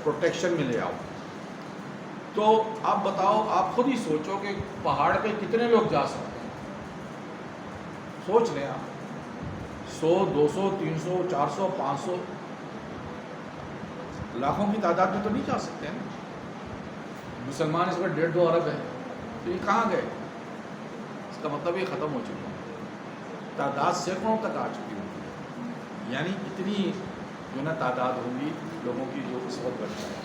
پروٹیکشن میں لے آؤ. تو آپ بتاؤ، آپ خود ہی سوچو کہ پہاڑ پہ کتنے لوگ جا سکتے ہیں. سوچ لیں آپ، 100 200 300 400 500 لاکھوں کی تعداد میں تو نہیں جا سکتے ہیں. مسلمان اس وقت 1.5-2 ارب ہے، تو یہ کہاں گئے؟ اس کا مطلب یہ ختم ہو چکا ہے، تعداد سینکڑوں تک آ چکی ہوگی. یعنی اتنی جو نا تعداد ہوں گی لوگوں کی جو اس وقت بڑھ جائے،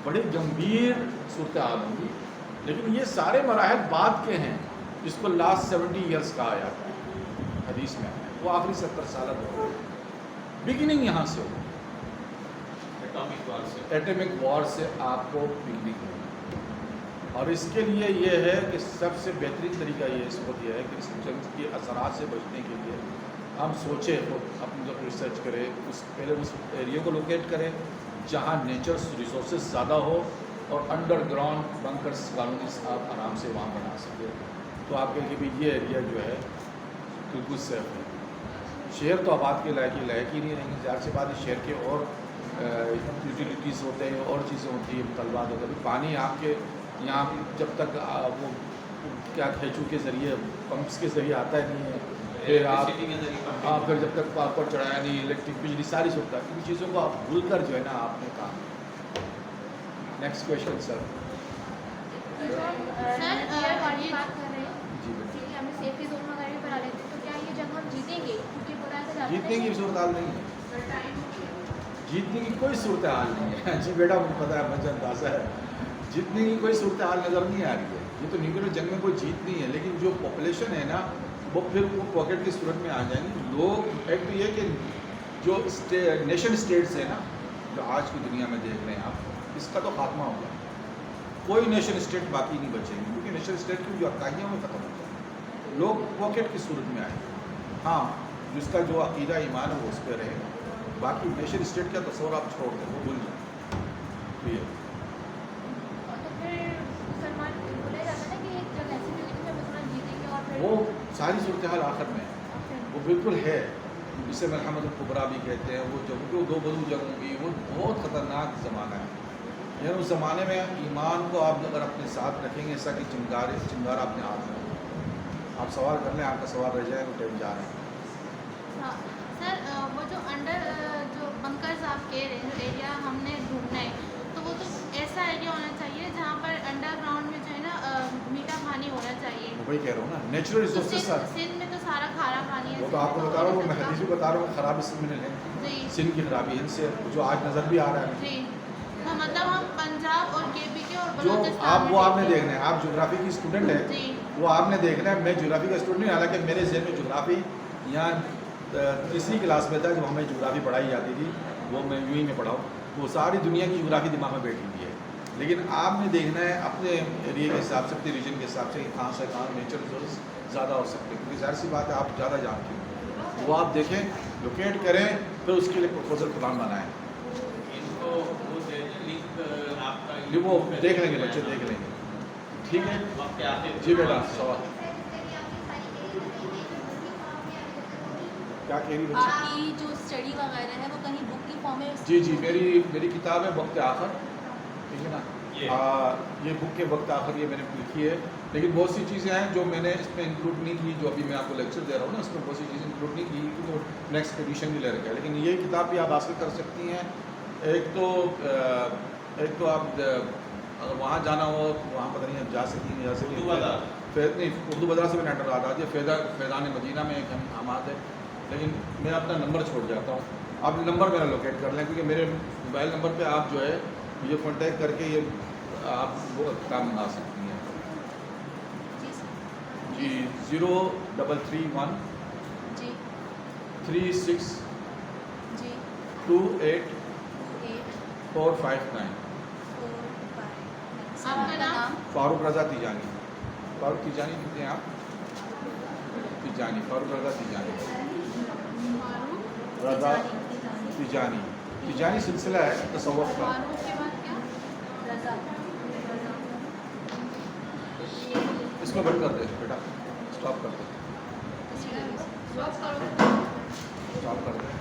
بڑی گمبھیر صورتحال ہوں گی. لیکن یہ سارے مراحل بعد کے ہیں جس کو لاسٹ 70 ایئرس کہا جاتا ہے حدیث میں. وہ آخری 70 سالہ دور ہے. بگننگ یہاں سے ہوگی، ایٹمک وار سے آپ کو بگننگ ہوگی. اور اس کے لیے یہ ہے کہ سب سے بہترین طریقہ یہ اس وقت یہ ہے کہ اس جنگ کے اثرات سے بچنے کے لیے ہم سوچیں، اپنی جب ریسرچ کریں، پہلے اس ایریا کو لوکیٹ کریں جہاں نیچر ریسورسز زیادہ ہو اور انڈر گراؤنڈ بنکرس کالونیز آپ آرام سے وہاں بنا سکیں. تو آپ کہیں کہ بھی یہ ایریا جو ہے بالکل سیف ہے. شہر تو آباد کے لائق ہی نہیں رہیں گے. ظاہر سی بات ہے شہر کے اور یوٹیلیٹیز ہوتے ہیں اور چیزیں ہوتی ہیں، مطالبات ہوتے ہیں. پانی آپ کے یہاں جب تک وہ کیا کھیچو کے ذریعے پمپس کے ذریعے آتا ہی نہیں ہے، پھر آپ پھر جب تک پاور چڑھایا نہیں، الیکٹرک بجلی ساری ہوتا ہے. ان چیزوں کو آپ بھول کر جو ہے نا آپ نے کام. نیکسٹ کویشچن سر. جیتنے کی صورتحال نہیں ہے، جیتنے کی کوئی صورتحال نہیں ہے. جی بیٹا مجھے پتا ہے، مجھے اندازہ ہے جیتنے کی کوئی صورتحال نظر نہیں آ رہی ہے. یہ تو نیوکلیر جنگ میں کوئی جیت نہیں ہے، لیکن جو پاپولیشن ہے نا وہ پھر وہ پاکٹ کی صورت میں آ جائیں گے. لوگ ایک تو یہ کہ جو نیشن اسٹیٹس ہیں نا جو آج کی دنیا میں دیکھ رہے ہیں آپ, اس کا تو خاتمہ ہوگا. کوئی نیشن اسٹیٹ باقی نہیں بچے گی کیونکہ نیشن اسٹیٹ کی جو عقائدیاں وہ ختم ہو جائیں گے. لوگ پاکٹ کی صورت میں آئیں گے. ہاں جس کا جو عقیدہ ایمان ہے وہ اس پہ رہے گا, باقی نیشن اسٹیٹ کا تصور آپ چھوڑ دیں, وہ بھول جائیں. تو یہ تو پھر مسلمان بولا جاتا ہے نا کہ ایک جگہ ایسی ملے گی جب مسلمان جیتیں گے اور پھر وہ ساری صورتحال آخر میں ہے, وہ بالکل ہے. اسے ملحمۃ الکبریٰ بھی کہتے ہیں. وہ جب جو دو بلو جنگ ہوگی وہ بہت خطرناک زمانہ ہے. یعنی اس زمانے میں ایمان کو آپ اگر اپنے ساتھ رکھیں گے ایسا کہ چنگار اپنے ہاتھ میں. آپ سوال کر لیں, آپ کا سوال رہ جائے وہ ٹائم جا رہے ہیں. ہاں سر, وہ جو انڈر جو بنکرز آپ کہہ رہے ہیں جو ایریا ہم نے ڈھونڈنا ہے, تو وہ تو ایسا ایریا ہونا چاہیے جہاں پر انڈر گراؤنڈ میں جو ہے نا میٹھا پانی ہونا چاہیے. وہی کہہ رہا ہوں نا, نیچرل ریسورسز سر. سندھ میں تو سارا کھارا پانی ہے. وہ تو آپ کو بتا رہا ہوں, وہ میں حدیث بھی بتا رہا ہوں, خراب اس میں ہے جی سندھ کی خرابی ہند سے جو آج نظر بھی آ رہا ہے. جی, تو مطلب ہم پنجاب اور کے پی کے اور جو بلوچستان وہ آپ نے دیکھنا ہے, آپ جغرافی کی اسٹوڈنٹ ہیں, جی وہ آپ نے دیکھنا ہے. میں جغرافی کا اسٹوڈنٹ نہیں, حالانکہ میرے ذہن میں جغرافی یہاں تیسری کلاس میں تھا جب ہمیں جغرافی پڑھائی جاتی تھی, وہ میں یوں ہی میں پڑھا ہوں. وہ ساری دنیا کی جغرافی دماغ میں بیٹھی ہوئی ہے. لیکن آپ نے دیکھنا ہے اپنے ایریے کے حساب سے, اپنے ریجن کے حساب سے کہ کہاں سے کہاں نیچرل ریسورس زیادہ ہو سکتے ہیں. کیونکہ ظاہر سی بات ہے آپ زیادہ جانتے ہیں, وہ آپ دیکھیں, لوکیٹ کریں, پھر اس کے لیے پروپوزل پلان بنائیں. وہ دیکھ لیں گے, بچے دیکھ لیں گے. ٹھیک ہے جی بیٹا. سوال کیا کہہ رہی بچی؟ آپ کی جو اسٹڈی وغیرہ ہے وہ کہیں بک کی فارم میں؟ جی جی, میری کتاب ہے وقت آخر, ٹھیک ہے نا. یہ بک کے وقت آخر یہ میں نے لکھی ہے. لیکن بہت سی چیزیں ہیں جو میں نے اس میں انکلوڈ نہیں کی, جو ابھی میں آپ کو لیکچر دے رہا ہوں نا, اس میں بہت سی چیزیں انکلوڈ نہیں کی کیونکہ وہ نیکسٹ ایڈیشن بھی لے رکھا ہے. لیکن یہ کتاب بھی آپ حاصل کر سکتی ہیں. ایک تو آپ اگر وہاں جانا ہو, وہاں پتہ نہیں آپ جا سکتی ہیں, جا سکتی نہیں, اردو بازار سے میں نیٹ آ جائے. فیضان مدینہ میں ایک ہم آتے, لیکن میں اپنا نمبر چھوڑ جاتا ہوں. آپ نمبر میرا لوکیٹ کر لیں, کیونکہ میرے موبائل نمبر پہ آپ جو ہے یہ کانٹیکٹ کر کے یہ آپ وہ کام منگا سکتی ہیں. جی 0331 جی 36 جی 28 8 459. 4 5. آپ کا نام؟ فاروق رضا تیجانی. فاروق تیجانی کہتے ہیں آپ؟ تیجانی, فاروق رضا تیجانی. رضا تیجانی, تیجانی سلسلہ ہے تصوف کا. فاروق کے بعد کیا؟ رضا. اس کو بند کر دے بیٹا, اسٹاپ کر دے, اسٹاپ کرو. اسٹاپ کر دے.